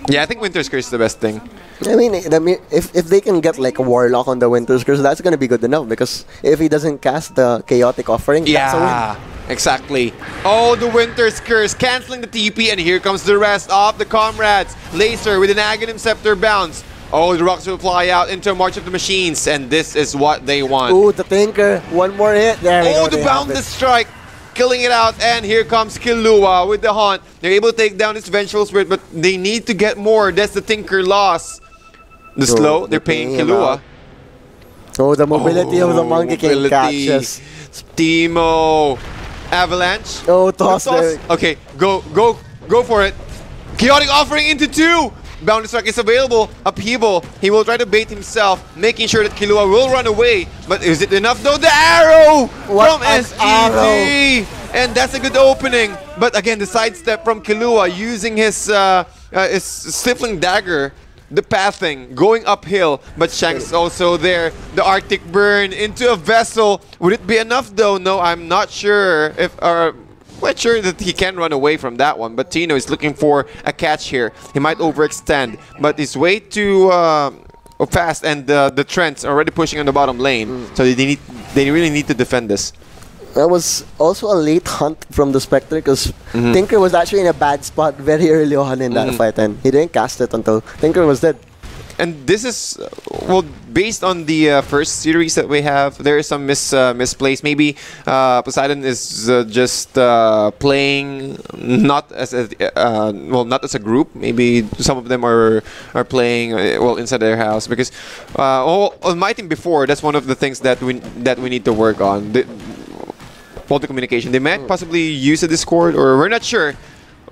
Yeah, I think Winter's Curse is the best thing. I mean, if they can get like a Warlock on the Winter's Curse, that's gonna be good enough, because if he doesn't cast the Chaotic Offering, that's a win. Exactly. Oh, the Winter's Curse canceling the TP, and here comes the rest of the comrades. Lacer with an Aghanim Scepter bounce. Oh, the rocks will fly out into a March of the Machines, and this is what they want. Ooh, the Tinker. One more hit. There we go. Oh, the Boundless Strike. Killing it out, and here comes Killua with the Haunt. They're able to take down this Vengeful Spirit, but they need to get more. That's the Tinker loss. The slow, they're paying Killua. Oh, the mobility of the Monkey King catches. Teemo. Avalanche. Oh, toss. Okay, go for it. Chaotic Offering into 2. Boundless Strike is available. Upheaval. He will try to bait himself, making sure that Killua will run away. But is it enough though? The arrow from SEV! And that's a good opening. But again, the sidestep from Killua using his Stifling Dagger. The pathing, going uphill. But Shanks also there. The Arctic Burn into a vessel. Would it be enough though? No, I'm not sure if... quite sure that he can run away from that one, but Tino is looking for a catch here. He might overextend, but he's way too fast, and the Trent's already pushing on the bottom lane, so they really need to defend this. That was also a late hunt from the Spectre, because Tinker was actually in a bad spot very early on in that fight, and he didn't cast it until Tinker was dead. And this is, well, based on the first series that we have, there is some misplays. Maybe Poseidon is just playing not as a group. Maybe some of them are playing inside their house, because on my team before, that's one of the things that we need to work on. The communication. They might possibly use a Discord, or we're not sure,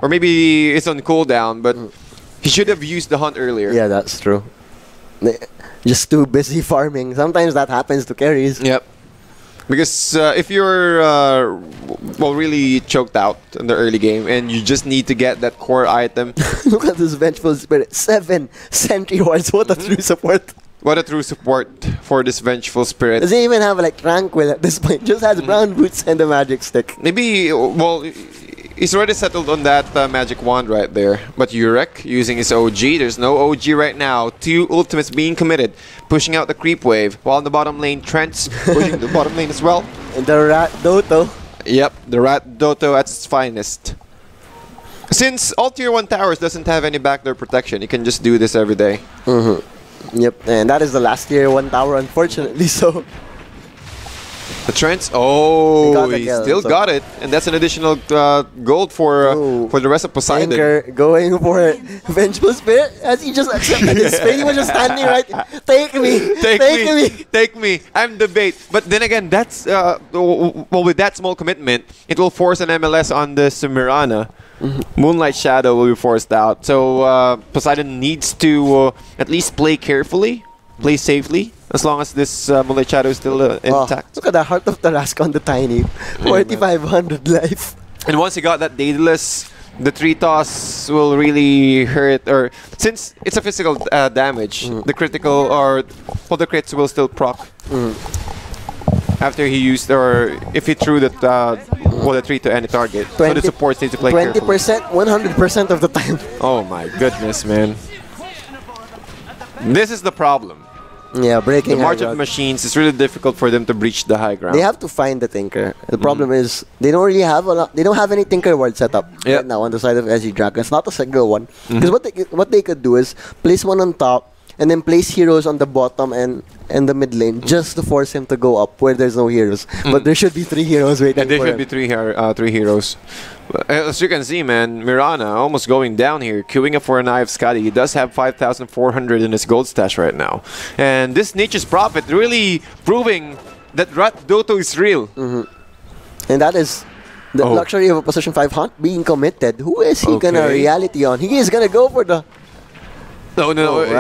or maybe it's on cooldown, but he should have used the Hunt earlier. Yeah, that's true. Just too busy farming. Sometimes that happens to carries. Yep. Because if you're really choked out in the early game and you just need to get that core item. Look at this Vengeful Spirit. 7 Sentry Wards. What a true support. What a true support for this Vengeful Spirit. Does he even have like Tranquil at this point? Just has Brown Boots and a Magic Stick. Maybe, he's already settled on that Magic Wand right there. But Urek using his OG. There's no OG right now. 2 ultimates being committed. Pushing out the creep wave. While in the bottom lane, Trent's pushing the bottom lane as well. And the Rat Doto. Yep, the Rat Doto at its finest. Since all Tier 1 towers doesn't have any backdoor protection, you can just do this every day. Yep, and that is the last Tier 1 tower, unfortunately, so... The Trents, he still got it, and that's an additional gold for the rest of Poseidon. Anchor going for it. Vengeful Spirit, as he just accepted his fate, he was just standing right. Take me, take me. I'm the bait. But then again, that's with that small commitment, it will force an MLS on the Mirana. Moonlight Shadow will be forced out. So Poseidon needs to at least play carefully, play safely. As long as this Moonlight Shadow is still intact. Look at the Heart of Tarrasque on the Tiny. 4,500 life. And once you got that Daedalus, the 3 toss will really hurt. Or since it's a physical damage, the critical the crits will still proc. After he used, or if he threw the 3 to any target. So the supports need to play 20%, 100% of the time. Oh my goodness, man. This is the problem. Yeah, breaking The March high of ground. Machines is really difficult for them to breach the high ground. They have to find the Tinker. The problem is they don't really have a lot. They don't have any Tinker ward set up right now on the side of SG Dragons. Not a single one. Because what they could do is place one on top and then place heroes on the bottom and the mid lane just to force him to go up where there's no heroes. But there should be 3 heroes waiting there for should him. be three heroes. As you can see, man, Mirana almost going down here, queuing up for an Eye of Skadi. He does have 5,400 in his gold stash right now. And this Nature's Prophet really proving that Dota is real. And that is the luxury of a position 5 hunt being committed. Who is he gonna reality on? He is gonna go for the... No,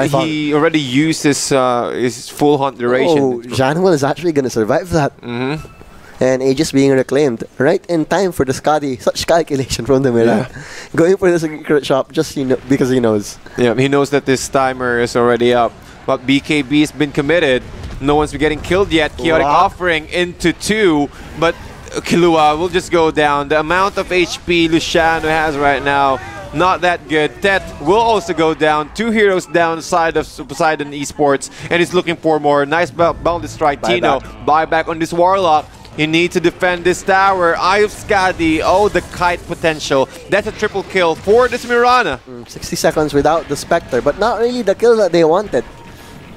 he already used his full hunt duration. Oh, Januel is actually gonna survive that. And Aegis being reclaimed right in time for the Skadi. Such calculation from the Mirror. Going for the secret shop just because he knows. Yeah, he knows that this timer is already up. But BKB has been committed. No one's been getting killed yet. Chaotic offering into 2. But Killua will just go down. The amount of HP Luciano has right now, not that good. Tet will also go down. 2 heroes down side of Poseidon Esports. And he's looking for more. Nice bounded strike. Tino, buyback on this Warlock. You need to defend this tower. Eye of Skadi. Oh, the kite potential. That's a triple kill for this Mirana. 60 seconds without the Spectre, but not really the kill that they wanted.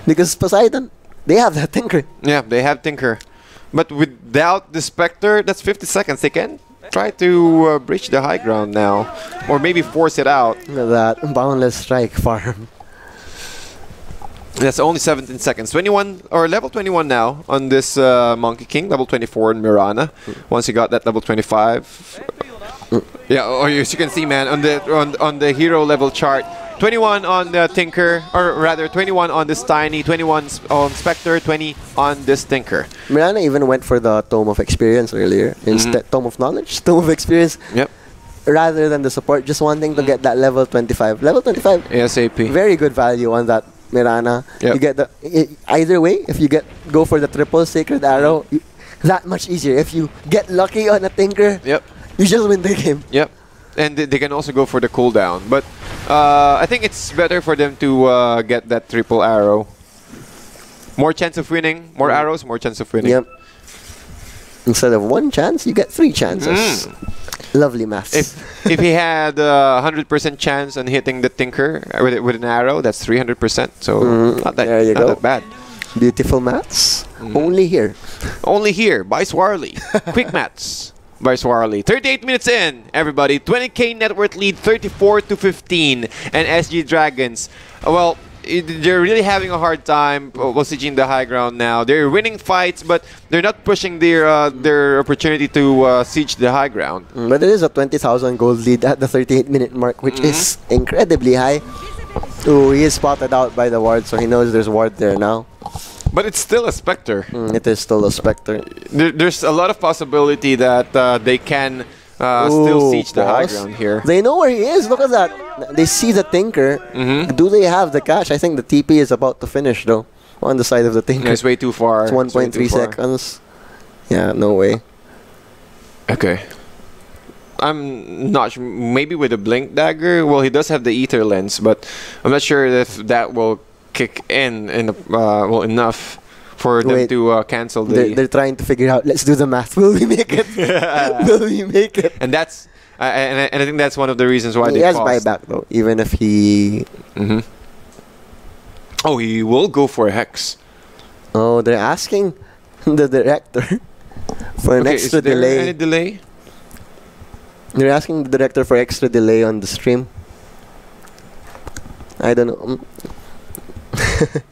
Because Poseidon, they have that Tinker. Yeah, they have Tinker. But without the Spectre, that's 50 seconds. They can try to breach the high ground now. Or maybe force it out. Look at that. Boundless strike farm. That's only 17 seconds. 21 or level 21 now on this Monkey King. Level 24 in Mirana. Once you got that level 25. Yeah, or as you can see, man, on the hero level chart, 21 on the Tinker, or rather 21 on this Tiny, 21 on Spectre, 20 on this Tinker. Mirana even went for the Tome of Experience earlier. Instead, Tome of Knowledge, Tome of Experience. Yep. Rather than the support, just wanting to get that level 25. Level 25. ASAP. Very good value on that Mirana. Yep. You get the either way. If you go for the triple Sacred Arrow, that much easier. If you get lucky on a Tinker, you just win the game. Yep. And they can also go for the cooldown. But I think it's better for them to get that triple arrow. More chance of winning. More arrows, more chance of winning. Yep. Instead of 1 chance, you get 3 chances. Lovely maths. If he had 100% chance on hitting the Tinker with an arrow, that's 300%. So not that bad. Beautiful maths. Only here. Only here by Swarley. Quick maths by Swarley. 38 minutes in, everybody. 20k net worth lead, 34-15, and SG Dragons. Well, they're really having a hard time sieging the high ground now. They're winning fights, but they're not pushing their opportunity to siege the high ground. But it is a 20,000 gold lead at the 38-minute mark, which is incredibly high. Oh, he is spotted out by the ward, so he knows there's ward there now. But it's still a Spectre. It is still a Spectre. There's a lot of possibility that they can still siege the high ground here. They know where he is. Look at that. They see the Tinker. Do they have the catch? I think the TP is about to finish, though, on the side of the Tinker. Yeah, it's way too far. It's 1.3 seconds. Yeah, no way. Okay. I'm not sure. Maybe with a Blink Dagger. Well, he does have the Ether Lens, but I'm not sure if that will kick in well enough for them to cancel the... They're trying to figure out, let's do the math. Will we make it? Will we make it? And that's... and I think that's one of the reasons why he has buyback, though, even if he... Oh, he will go for a Hex. Oh, they're asking the director for an extra delay. Any delay? They're asking the director for extra delay on the stream. I don't know.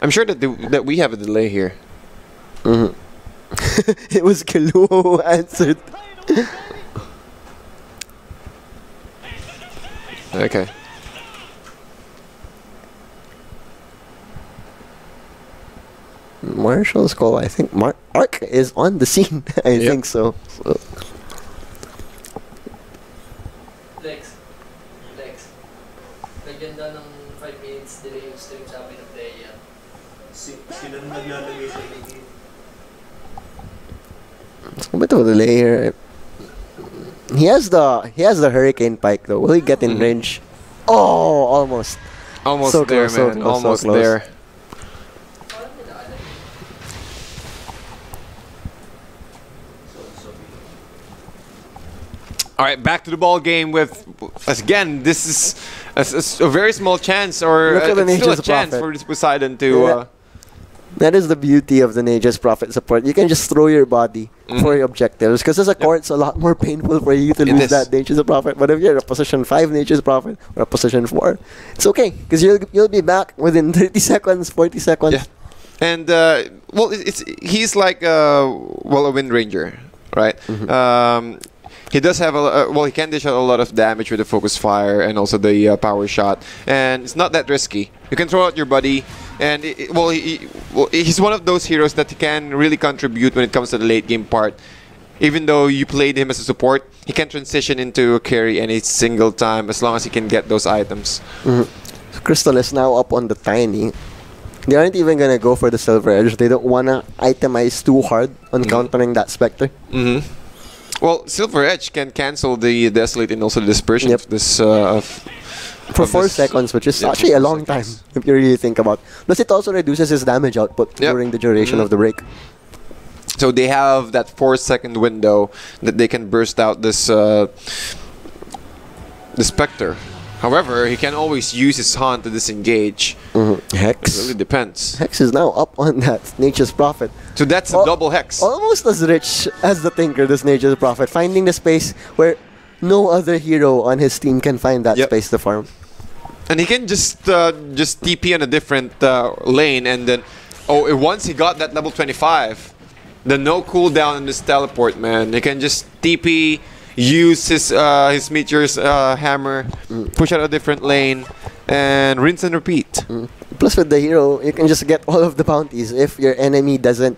I'm sure that we have a delay here. It was Killua who answered. Okay. Marshall's call. I think Ark is on the scene. I think so. Lex. Naganda ng 5 minutes delay yung stream sabi ng Deya. Sila na naglalagay sa game. It's a bit of a delay here. He has the Hurricane Pike though. Will he get in range? Oh, almost. Almost so there, close, man. So close, Almost so close. there. All right, back to the ball game with, again, this is a very small chance, or Look at the still a Nature's chance Prophet. for this Poseidon to... That is the beauty of the Nature's Prophet support. You can just throw your body for your objectives. Because as a core, it's a lot more painful for you to lose that Nature's Prophet. But if you're a position 5 Nature's Prophet or a position 4, it's okay. Because you'll be back within 30 seconds, 40 seconds. Yeah. And, well, he's like, a Wind Ranger, right? He does have well, he can dish out a lot of damage with the focus fire and also the power shot, and it's not that risky. You can throw out your buddy, and he's one of those heroes that can really contribute when it comes to the late game part. Even though you played him as a support, he can transition into a carry any single time as long as he can get those items. So Crystal is now up on the Tiny. They aren't even gonna go for the Silver Edge. They don't wanna itemize too hard on countering that Spectre. Well, Silver Edge can cancel the Desolate and also the Dispersion of this... for 4 seconds, which is actually a long time, if you really think about it. Plus, it also reduces his damage output during the duration of the break. So they have that 4-second window that they can burst out this the Spectre. However, he can always use his Haunt to disengage. Hex. It really depends. Hex is now up on that Nature's Prophet. So that's a double Hex. Almost as rich as the Tinker, this Nature's Prophet. Finding the space where no other hero on his team can find that space to farm. And he can just TP on a different lane, and then... Oh, once he got that level 25, the no cooldown on this teleport, man. He can just TP... use his Meteor's hammer, push out a different lane, and rinse and repeat. Plus with the hero, you can just get all of the bounties if your enemy doesn't...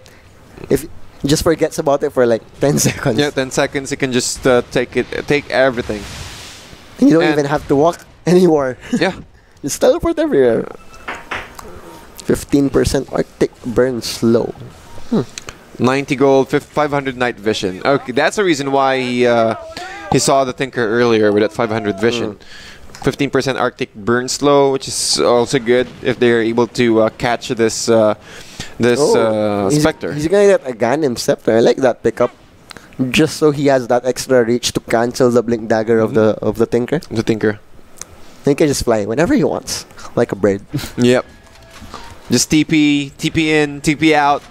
If just forgets about it for like 10 seconds. Yeah, 10 seconds, you can just take everything. And you don't even have to walk anymore. Yeah. Just teleport everywhere. 15% Arctic burn slow. 90 gold, 500 night vision. Okay, that's the reason why he saw the Tinker earlier with that 500 vision. 15% Arctic burn slow, which is also good if they're able to catch this Spectre. He's gonna get a Ganem Scepter. I like that pickup. Just so he has that extra reach to cancel the Blink Dagger of the Tinker. The Tinker. He can just fly whenever he wants, like a bird. Yep. Just TP in, TP out.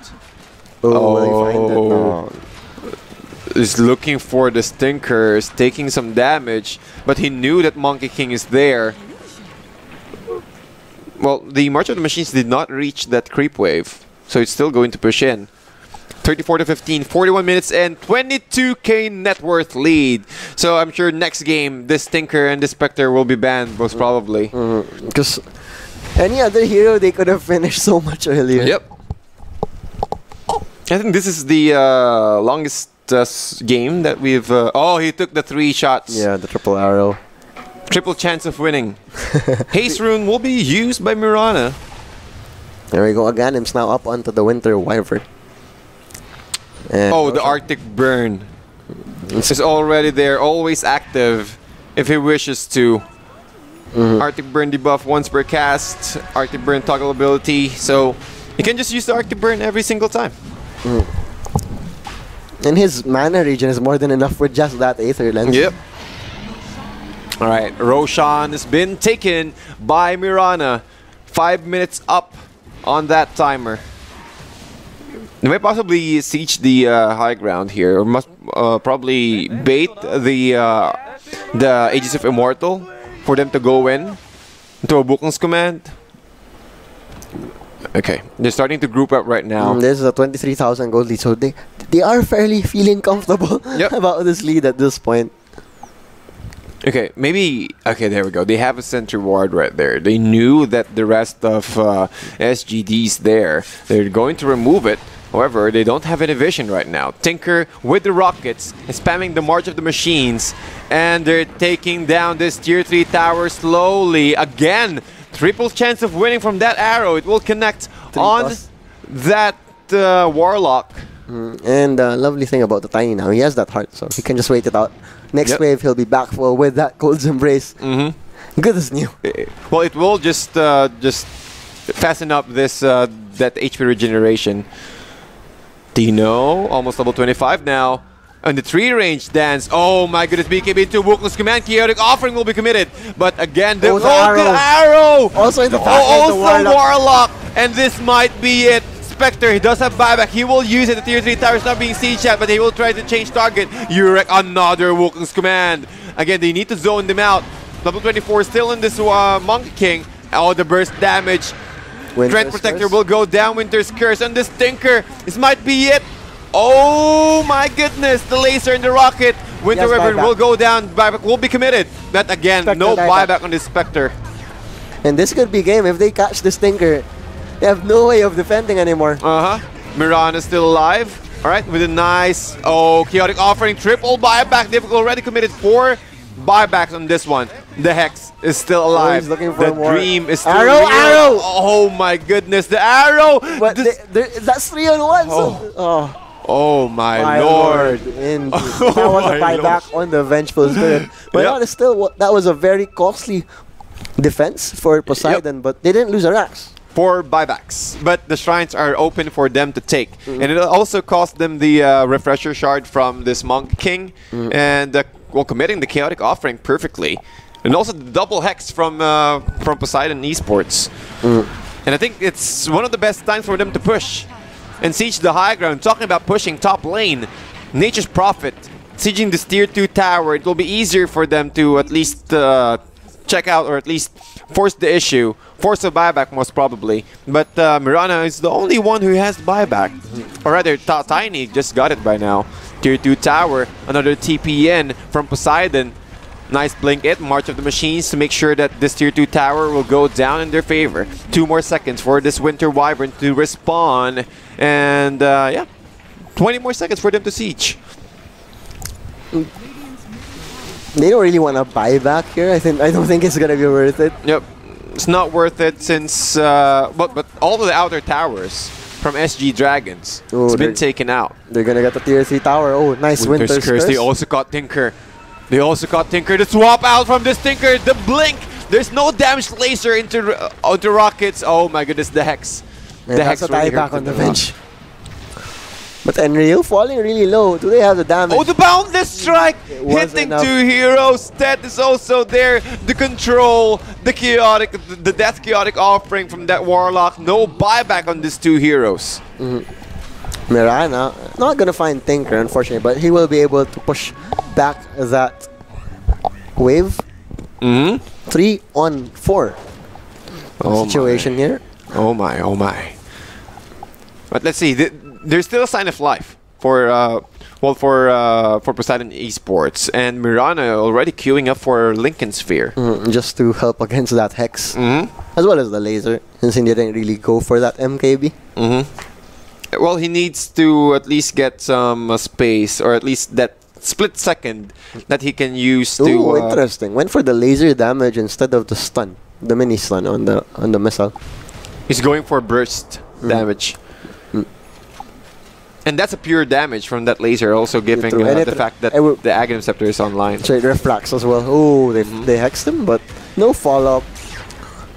Is looking for the Stinker, is taking some damage, but he knew that Monkey King is there. Well, the March of the Machines did not reach that creep wave, so it's still going to push in. 34 to 15, 41 minutes and 22k net worth lead. So I'm sure next game, this Stinker and this Spectre will be banned, most probably. Because any other hero, they could have finished so much earlier. Yep. I think this is the longest game that we've... oh, he took the 3 shots. Yeah, the triple arrow. Triple chance of winning. Haste Rune will be used by Mirana. There we go. Aghanim's now up onto the Winter Wyvern. And oh, the Arctic Burn. Is already there, always active if he wishes to. Arctic Burn debuff once per cast. Arctic Burn toggle ability. So you can just use the Arctic Burn every single time. And his mana regen is more than enough for just that Aether Lens. Yep. Alright, Roshan has been taken by Mirana. 5 minutes up on that timer. They might possibly siege the high ground here, or must probably bait the Aegis of Immortal for them to go in into a Bukong's command. Okay, they're starting to group up right now. This is a 23,000 gold lead, so they are fairly feeling comfortable about this lead at this point. Okay, maybe... Okay, there we go. They have a sentry ward right there. They knew that the rest of SGD's there. They're going to remove it. However, they don't have any vision right now. Tinker with the rockets is spamming the March of the Machines. And they're taking down this tier 3 tower slowly. Again, triple chance of winning from that arrow. It will connect on that Warlock. And the lovely thing about the Tiny now, he has that heart, so he can just wait it out. Next wave, he'll be back full with that Cold's Embrace. Good as new. Well, it will just fasten up this that HP regeneration. Dino, almost level 25 now. On the 3-range dance. Oh my goodness, BKB to Wukong's command. Chaotic Offering will be committed. But again, the arrow! Also in the Warlock! And this might be it. Spectre, he does have buyback. He will use it. The tier 3 tower is not being sieged yet, but he will try to change target. Urek, another Wukong's command. Again, they need to zone them out. Level 24 still in this Monkey King. Oh, the burst damage. Trent Protector will go down. Winter's Curse. And this Tinker, this might be it. Oh my goodness, the laser and the rocket. Winter Wyvern will go down. Buyback will be committed. But again, no buyback on this Spectre. And this could be game if they catch this Tinker. They have no way of defending anymore. Mirana is still alive. Alright, with a nice Chaotic Offering. Triple buyback. They've already committed 4 buybacks on this one. The Hex is still alive. He's looking for the more. Dream is still Arrow! Oh my goodness, the arrow! But that's 3 on 1. Oh my lord. That was a buyback on the Vengeful Spirit. But that was a very costly defense for Poseidon, but they didn't lose a Rax. 4 buybacks, but the shrines are open for them to take. And it also cost them the refresher shard from this Monk King, and committing the Chaotic Offering perfectly. And also the double Hex from Poseidon Esports. And I think it's one of the best times for them to push and siege the high ground. Talking about pushing top lane, Nature's Prophet, sieging this tier 2 tower, it will be easier for them to at least check out or at least force the issue. Force a buyback most probably. But Mirana is the only one who has buyback. Or rather, Tiny just got it by now. Tier 2 tower, another TPN from Poseidon. Nice blink it, March of the Machines to make sure that this tier 2 tower will go down in their favor. 2 more seconds for this Winter Wyvern to respawn. And yeah, 20 more seconds for them to siege. They don't really want to buy back here. I don't think it's gonna be worth it. Yep, it's not worth it since but all of the outer towers from SG Dragons it's been taken out. They're gonna get the tier 3 tower. Oh, nice Winter's Curse. They also got Tinker. The swap out from this Tinker. The blink. There's no damage laser into rockets. Oh my goodness, the Hex. And the Hex really back on the bench. But Enryu falling really low. Do they have the damage? Oh, the Boundless Strike! Hitting 2 heroes. Tet is also there. The control, the chaotic, the Death Chaotic Offering from that Warlock. No buyback on these 2 heroes. Mirana, not gonna find Tinker unfortunately, but he will be able to push back that wave. 3 on 4 situation here. Oh my. But let's see. There's still a sign of life for Poseidon Esports, and Mirana already queuing up for Lincoln Sphere. Just to help against that Hex, as well as the laser, since he didn't really go for that MKB. Well, he needs to at least get some space, or at least that split second that he can use to. Ooh, interesting. Went for the laser damage instead of the stun, the mini stun on the missile. He's going for burst damage. And that's a pure damage from that laser, also giving the fact that the Aghanim Scepter is online. So it refracts as well. Oh, they hexed him, but no follow-up.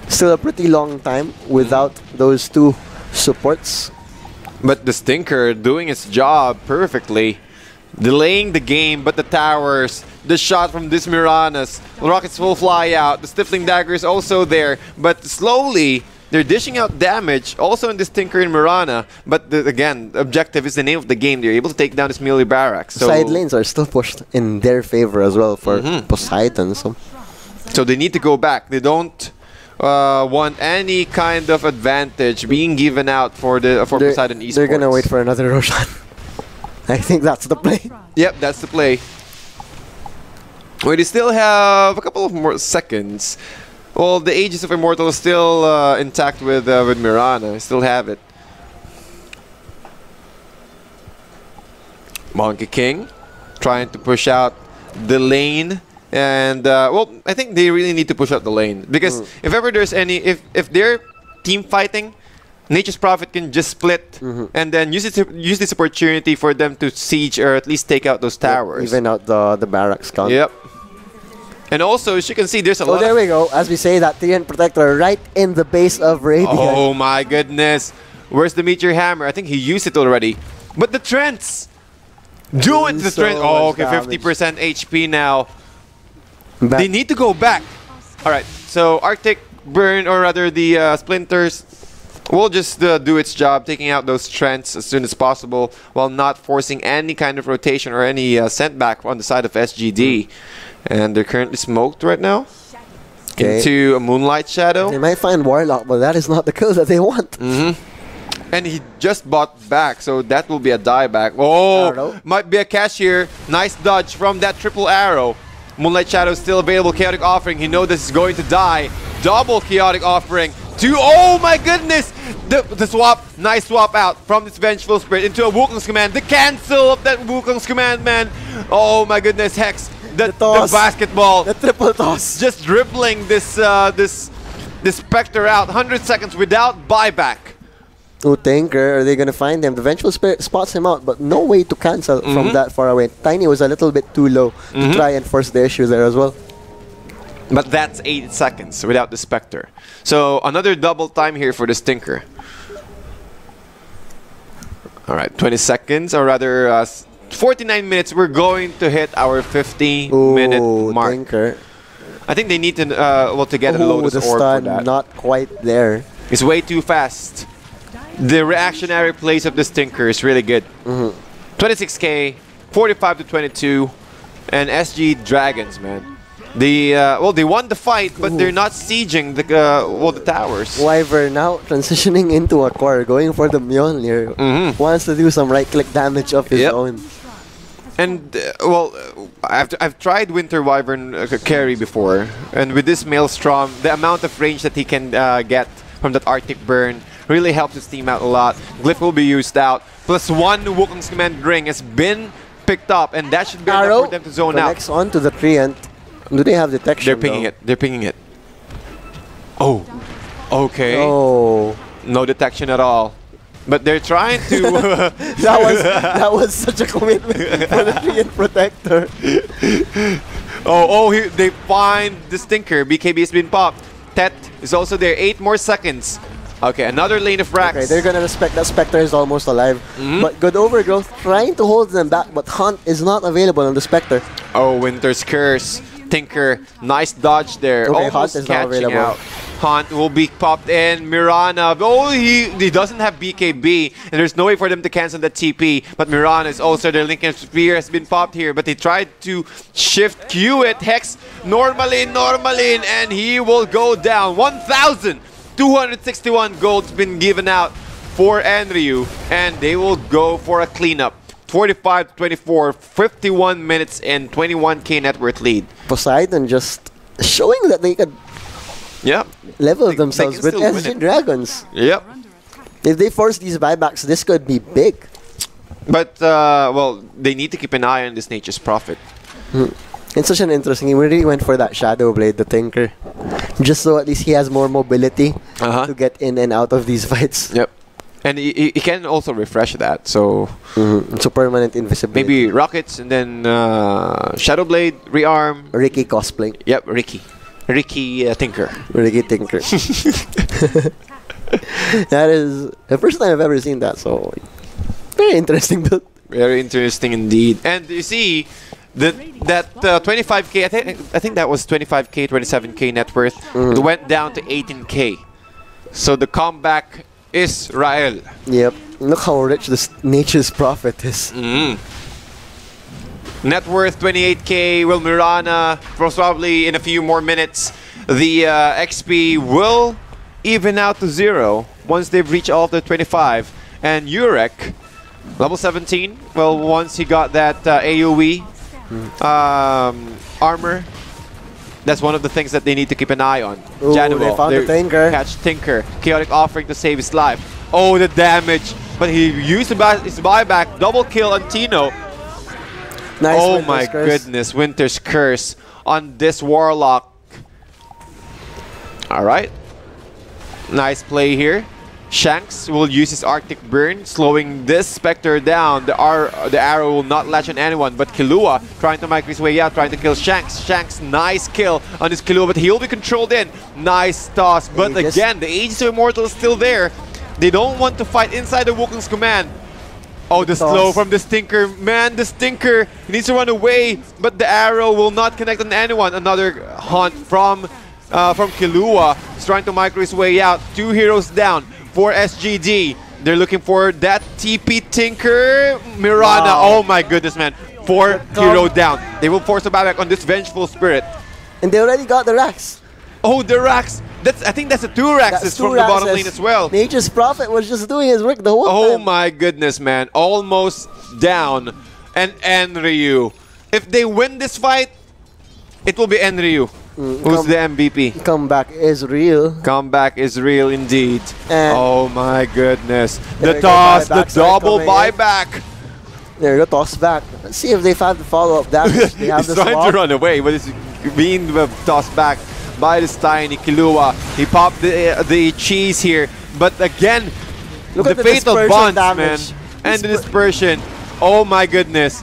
Still a pretty long time without those 2 supports. But the Stinker doing its job perfectly. Delaying the game, but the towers, the shot from this Miranas, the rockets will fly out. The Stifling Dagger is also there, but slowly they're dishing out damage also in this Tinker and Mirana. But again, the objective is the name of the game. They're able to take down this melee barracks. So side lanes are still pushed in their favor as well for Poseidon. So they need to go back. They don't want any kind of advantage being given out for Poseidon Esports. They're gonna wait for another Roshan. I think that's the play. Yep, that's the play. We still have a couple of more seconds. Well, the Aegis of Immortal is still intact with Mirana. I still have it. Monkey King trying to push out the lane. And, well, I think they really need to push out the lane. Because if ever there's any... If they're team fighting, Nature's Prophet can just split and then use this opportunity for them to siege or at least take out those towers. Even out the barracks count. Yep. And also, as you can see, there's a lot. Oh, there we go. As we say, that Treant Protector right in the base of Radiant. Oh my goodness. Where's the Meteor Hammer? I think he used it already. But the Trents! Doing the strength. So Oh, much okay, damage. 50% HP now. Back. They need to go back. All right, so Arctic Burn, or rather the Splinters, will just do its job, taking out those strengths as soon as possible while not forcing any kind of rotation or any sent back on the side of SGD. And they're currently smoked right now into a Moonlight Shadow. They might find Warlock, but that is not the kill that they want. And he just bought back, so that will be a dieback. Oh, Arrow. might be a catch here. Nice dodge from that triple arrow. Moonlight Shadow is still available. Chaotic Offering. He knows this is going to die. Double Chaotic Offering. Oh my goodness! The swap. Nice swap out from this Vengeful Spirit into a Wukong's Command. The cancel of that Wukong's Command, man. Oh my goodness, Hex. The basketball. The triple toss. Just dribbling this Spectre out. 100 seconds without buyback. Oh, Tinker, are they going to find him? The Vengeful Spirit spots him out, but no way to cancel from that far away. Tiny was a little bit too low to try and force the issue there as well. But that's 8 seconds without the Spectre. So another double time here for the Stinker. Alright, 20 seconds, or rather 49 minutes. We're going to hit our 50-minute mark. Tinker. I think they need to, to get a Lotus the Orb for stun, that. not quite there. It's way too fast. The reactionary plays of the Stinker is really good. 26k, 45 to 22, and SG Dragons, man. They won the fight, but they're not sieging the towers. Wyvern now transitioning into a core, going for the Mjolnir. Wants to do some right-click damage of his own. And I've tried Winter Wyvern carry before, and with this Maelstrom, the amount of range that he can get from that Arctic Burn really helps his team out a lot. Glyph will be used out. +1 Wukong's Command Ring has been picked up, and that should be enough for them to zone out. Connects onto the Treant. Do they have detection? They're pinging it. They're pinging it. Oh, okay. Oh, No detection at all. But they're trying to. that was such a commitment for the Treant Protector. They find the Stinker. BKB has been popped. Tet is also there. 8 more seconds. Okay, another lane of racks. Okay, they're gonna respect that Spectre is almost alive. But good overgrowth trying to hold them back, but Hunt is not available on the Spectre. Oh, Winter's Curse. Tinker, nice dodge there. Okay, Almost Hunt is not catching available. out. Hunt will be popped in. Mirana. Oh, he doesn't have BKB, and there's no way for them to cancel the TP. But Mirana is also their Lincoln Spear has been popped here, but they tried to shift Q it. Hex, Normalin, and he will go down. 1,261 gold's been given out for Enryu, and they will go for a cleanup. 45 to 24, 51 minutes and 21k net worth lead. Poseidon just showing that they could level themselves they with can still win SG it. Dragons. Yep. If they force these buybacks, this could be big. But, they need to keep an eye on this Nature's Prophet. It's such an interesting game. We really went for that Shadow Blade, the Tinker. Just so at least he has more mobility to get in and out of these fights. Yep. And he can also refresh that, so... So permanent invisibility. Maybe Rockets and then Shadow Blade, Rearm. Ricky cosplay. Yep, Ricky. Tinker. Ricky Tinker. That is the first time I've ever seen that, so... Very interesting build. Very interesting indeed. And you see... that 25k, I think that was 25k, 27k net worth. It went down to 18k. So the comeback is Rael. Yep. Look how rich this Nature's Prophet is. Net worth 28k. Will Mirana, probably in a few more minutes, the XP will even out to 0 once they've reached all of the 25. And Urek, level 17, well, once he got that AoE armor, that's one of the things that they need to keep an eye on. Ooh, they found the Tinker. Catch Tinker. Chaotic Offering to save his life. Oh, the damage. But he used his buyback. Double kill on Tino. Nice. Oh Winter's my Curse. goodness. Winter's Curse on this Warlock. Alright. Nice play here. Shanks will use his Arctic Burn, slowing this Spectre down. The arrow will not latch on anyone, but Killua trying to make his way out, trying to kill Shanks. Shanks, nice kill on his Killua, but he'll be controlled in. Nice toss, but again, the Aegis of Immortal is still there. They don't want to fight inside the Wukong's Command. Oh, the Toss. slow from the Stinker. Man, the Stinker he needs to run away, but the arrow will not connect on anyone. Another hunt from Killua. He's trying to micro his way out. 2 heroes down for SGD. They're looking for that TP Tinker. Mirana. Wow. Oh my goodness, man. 4 hero down. They will force a buyback on this Vengeful Spirit. And they already got the racks. Oh, the racks. I think that's the 2 racks from the bottom lane as well. Nature's Prophet was just doing his work the whole Oh time. my goodness, man. Almost down. And Enryu. If they win this fight, it will be Enryu. Who's the MVP? Comeback is real. Comeback is real indeed. And oh my goodness. there The we go, toss, the buybacks are double coming in. buyback. There you go, toss back. Let's see if they have the follow-up damage. They have He's the trying swap. to run away, but it's being tossed back by this tiny Killua. He popped the cheese here, but again, Look the at the fatal dispersion bonds, damage. man, and the dispersion. Oh my goodness.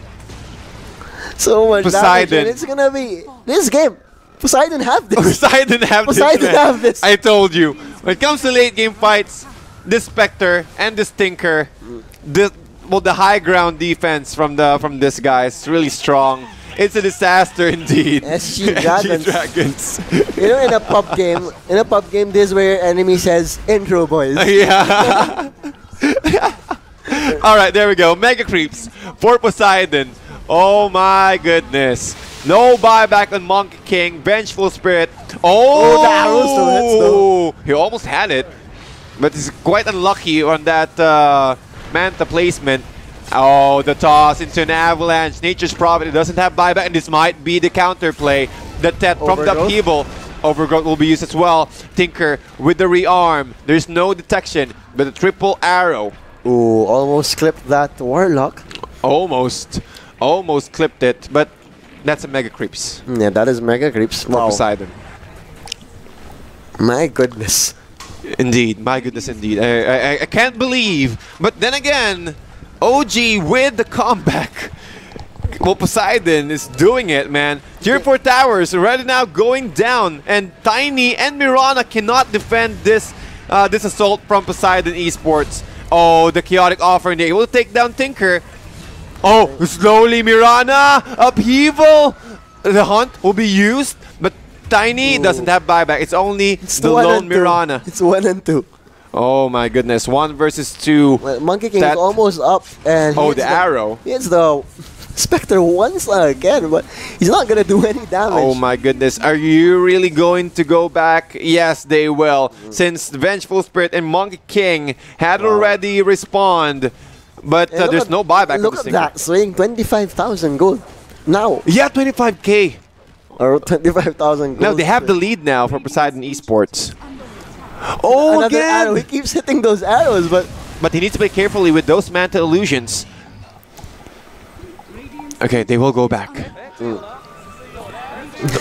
So much Poseidon. damage, and it's gonna be this game. Poseidon have this. Poseidon have Poseidon this, man. have this. I told you. When it comes to late game fights, this Spectre and the Stinker, the high ground defense from this guy is really strong. It's a disaster indeed. SG Dragons. Dragons. You know, in a pub game, this is where your enemy says, "Intro, boys." Yeah. All right, there we go. Mega creeps for Poseidon. Oh my goodness. No buyback on Monkey King. Vengeful Spirit. Oh, the arrow still hits though. He almost had it, but he's quite unlucky on that Manta placement. Oh, the toss into an avalanche. Nature's Prophet. It doesn't have buyback, and this might be the counterplay. The Tet from the Overgrowth. upheaval. Overgrowth will be used as well. Tinker with the rearm. There's no detection, but a triple arrow. Ooh, almost clipped that Warlock. Almost clipped it, but that's a Mega Creeps Yeah, that is Mega Creeps. for Wow. Poseidon. My goodness. Indeed, my goodness indeed. I can't believe, but then again, OG with the comeback. Well, Poseidon is doing it, man. Tier 4 towers already now going down, and Tiny and Mirana cannot defend this this assault from Poseidon Esports. Oh, the chaotic offering, they will take down Tinker. Oh, slowly Mirana, upheaval. The hunt will be used, but Tiny doesn't have buyback. It's only the lone Mirana. It's 1 and 2. Oh my goodness, 1 versus 2. Well, Monkey King That- is almost up, and Oh, hits the arrow. He hits the Spectre once again, but he's not gonna do any damage. Oh my goodness, are you really going to go back? Yes, they will. Since the Vengeful Spirit and Monkey King had already respawned, but And look there's at- no buyback. on Look this at thing. that swing, 25,000 gold. Now, Yeah, 25k. or 25,000 gold. No, they have the lead now for Poseidon Esports. Oh, Another arrow. He again! keeps hitting those arrows, but But he needs to play carefully with those Manta illusions. Okay, they will go back.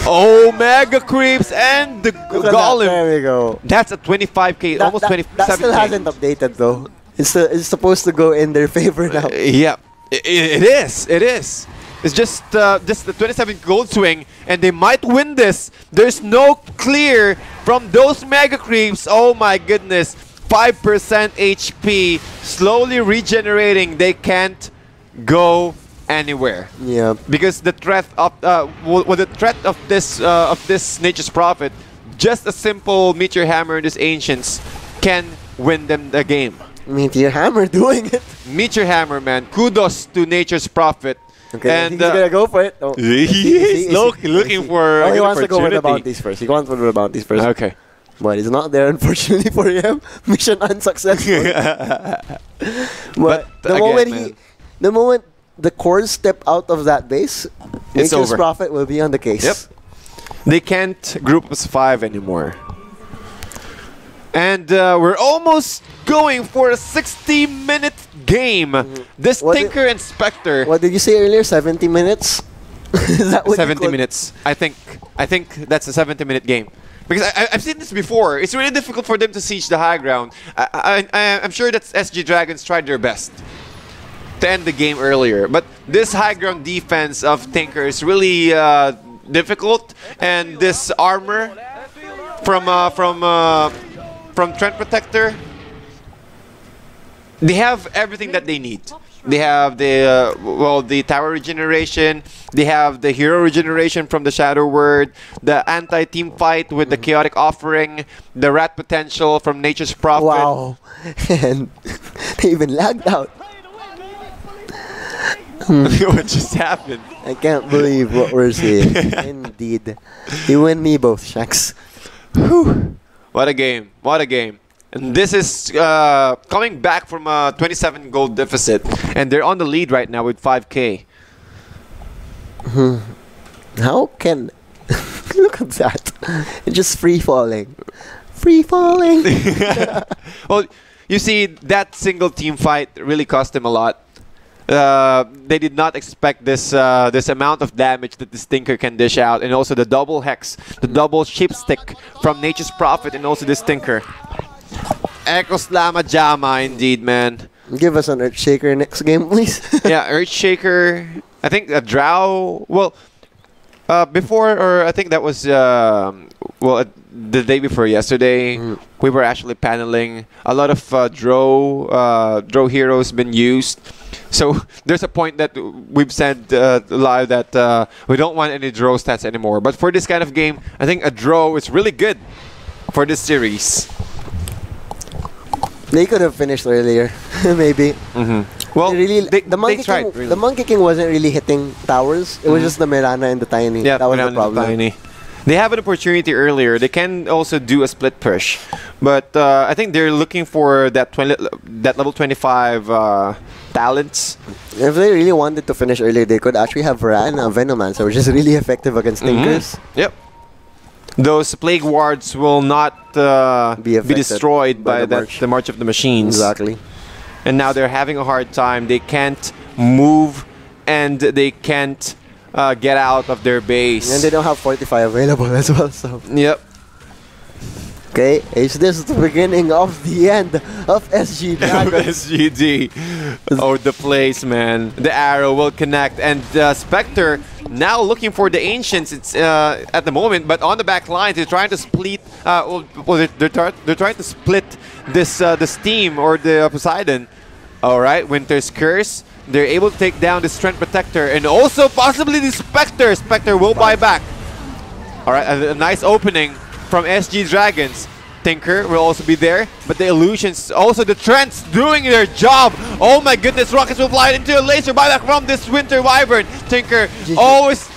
Oh, Mega Creeps and the look at that. Golem. There we go. That's a 25k, almost 27k. That still hasn't updated though. It's supposed to go in their favor now. Yeah, it is. It is. It's just the 27 gold swing, and they might win this. There's no clear from those Mega Creeps. Oh my goodness, 5% HP, slowly regenerating. They can't go anywhere Yeah. because the threat of the threat of this Nature's Prophet, just a simple Meteor Hammer and this Ancients can win them the game. Meteor Hammer doing it. Meteor Hammer, man. Kudos to Nature's Prophet. Okay, And he's gonna go for it. Oh. he's looking for Oh, he an wants to go with the opportunity. bounties first. He wants to go with the bounties first. Okay. But it's not there, unfortunately for him. Mission unsuccessful. But the again, moment man. the moment the cores step out of that base, It's Nature's over. Prophet will be on the case. Yep. They can't group as 5 anymore. And we're almost going for a 60-minute game. This What Tinker and Spectre. What did you say earlier? 70 minutes? Is that what you 70 called- minutes. I think that's a 70-minute game. Because I've seen this before. It's really difficult for them to siege the high ground. I'm sure that SG Dragons tried their best to end the game earlier. But this high ground defense of Tinker is really difficult. And this armor from Trent Protector, they have everything that they need. They have the the tower regeneration. They have the hero regeneration from the Shadow Word. The anti-team fight with the chaotic offering. The rat potential from Nature's Prophet. Wow. And they even lagged out. What just happened? I can't believe what we're seeing. Indeed. You and me both, Shax. Whew. What a game. What a game. And this is coming back from a 27 goal deficit. And they're on the lead right now with 5K. How can... Look at that. It's just free falling. Free falling. Well, you see, that single team fight really cost them a lot. They did not expect this this amount of damage that this Tinker can dish out, and also the double hex, the double ship stick from Nature's Prophet, and also this Tinker. Ekos Lama Jama, indeed, man. Give us an Earthshaker next game, please. Yeah, Earthshaker. I think a Drow. Well, before, or I think that was the day before yesterday. We were actually paneling a lot of Drow heroes been used. So there's a point that we've said live that we don't want any Drow stats anymore. But for this kind of game, I think a Drow is really good for this series. They could have finished earlier, maybe. Well, the Monkey tried, King, really. the Monkey King wasn't really hitting towers. It was just the Mirana and the Tiny. Yeah, that was the Mirana and problem. Tiny. They have an opportunity earlier. They can also do a split push, but I think they're looking for that level 25 talents. If they really wanted to finish earlier, they could actually have Varan and Venomancer, which is really effective against Tinkers. Yep. Those Plague Wards will not be destroyed by the March of the Machines. Exactly. And now they're having a hard time. They can't move, and they can't get out of their base. And they don't have Fortify available as well, so... Yep. Okay, is this the beginning of the end of SG Dragons? SGD. Oh, the place, man. The arrow will connect. And Spectre now looking for the Ancients at the moment, but on the back lines, they're trying to split. They're trying to split this team or the Poseidon. All right, Winter's Curse. They're able to take down the Strength Protector and also possibly the Spectre. Spectre will buy back. All right, a nice opening from SG Dragons. Tinker will also be there, but the Illusions, also the Trents doing their job. Oh my goodness, Rockets will fly into a laser buyback from this Winter Wyvern. Tinker always...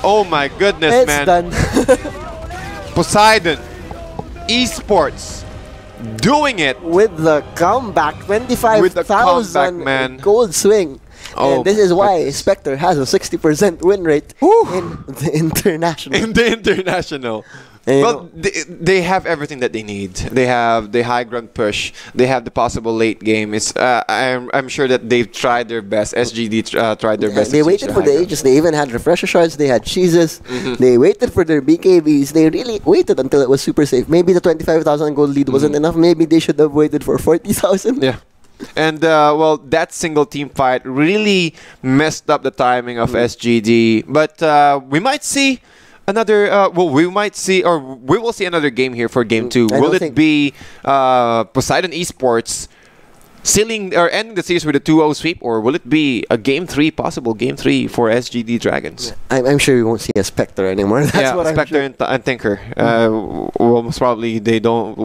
Oh my goodness, It's man. done. Poseidon, Esports, doing it. With the comeback, 25,000 man. gold swing. Oh, and this is why Spectre has a 60% win rate in the international. In the international. Well, they have everything that they need. They have the high ground push. They have the possible late game. It's I'm sure that they've tried their best. SGD tried their best. They waited for the ages. They even had refresher shards. They had cheeses. They waited for their BKBs. They really waited until it was super safe. Maybe the 25,000 gold lead wasn't enough. Maybe they should have waited for 40,000. Yeah. And well, that single team fight really messed up the timing of SGD. But we might see another. Well, we might see, or we will see another game here for game 2. Will it be Poseidon Esports sealing or ending the series with a 2-0 sweep, or will it be a game 3, possible game 3 for SGD Dragons? I'm sure we won't see a Spectre anymore. That's what Spectre I'm sure. and Tinker. Well, most probably they don't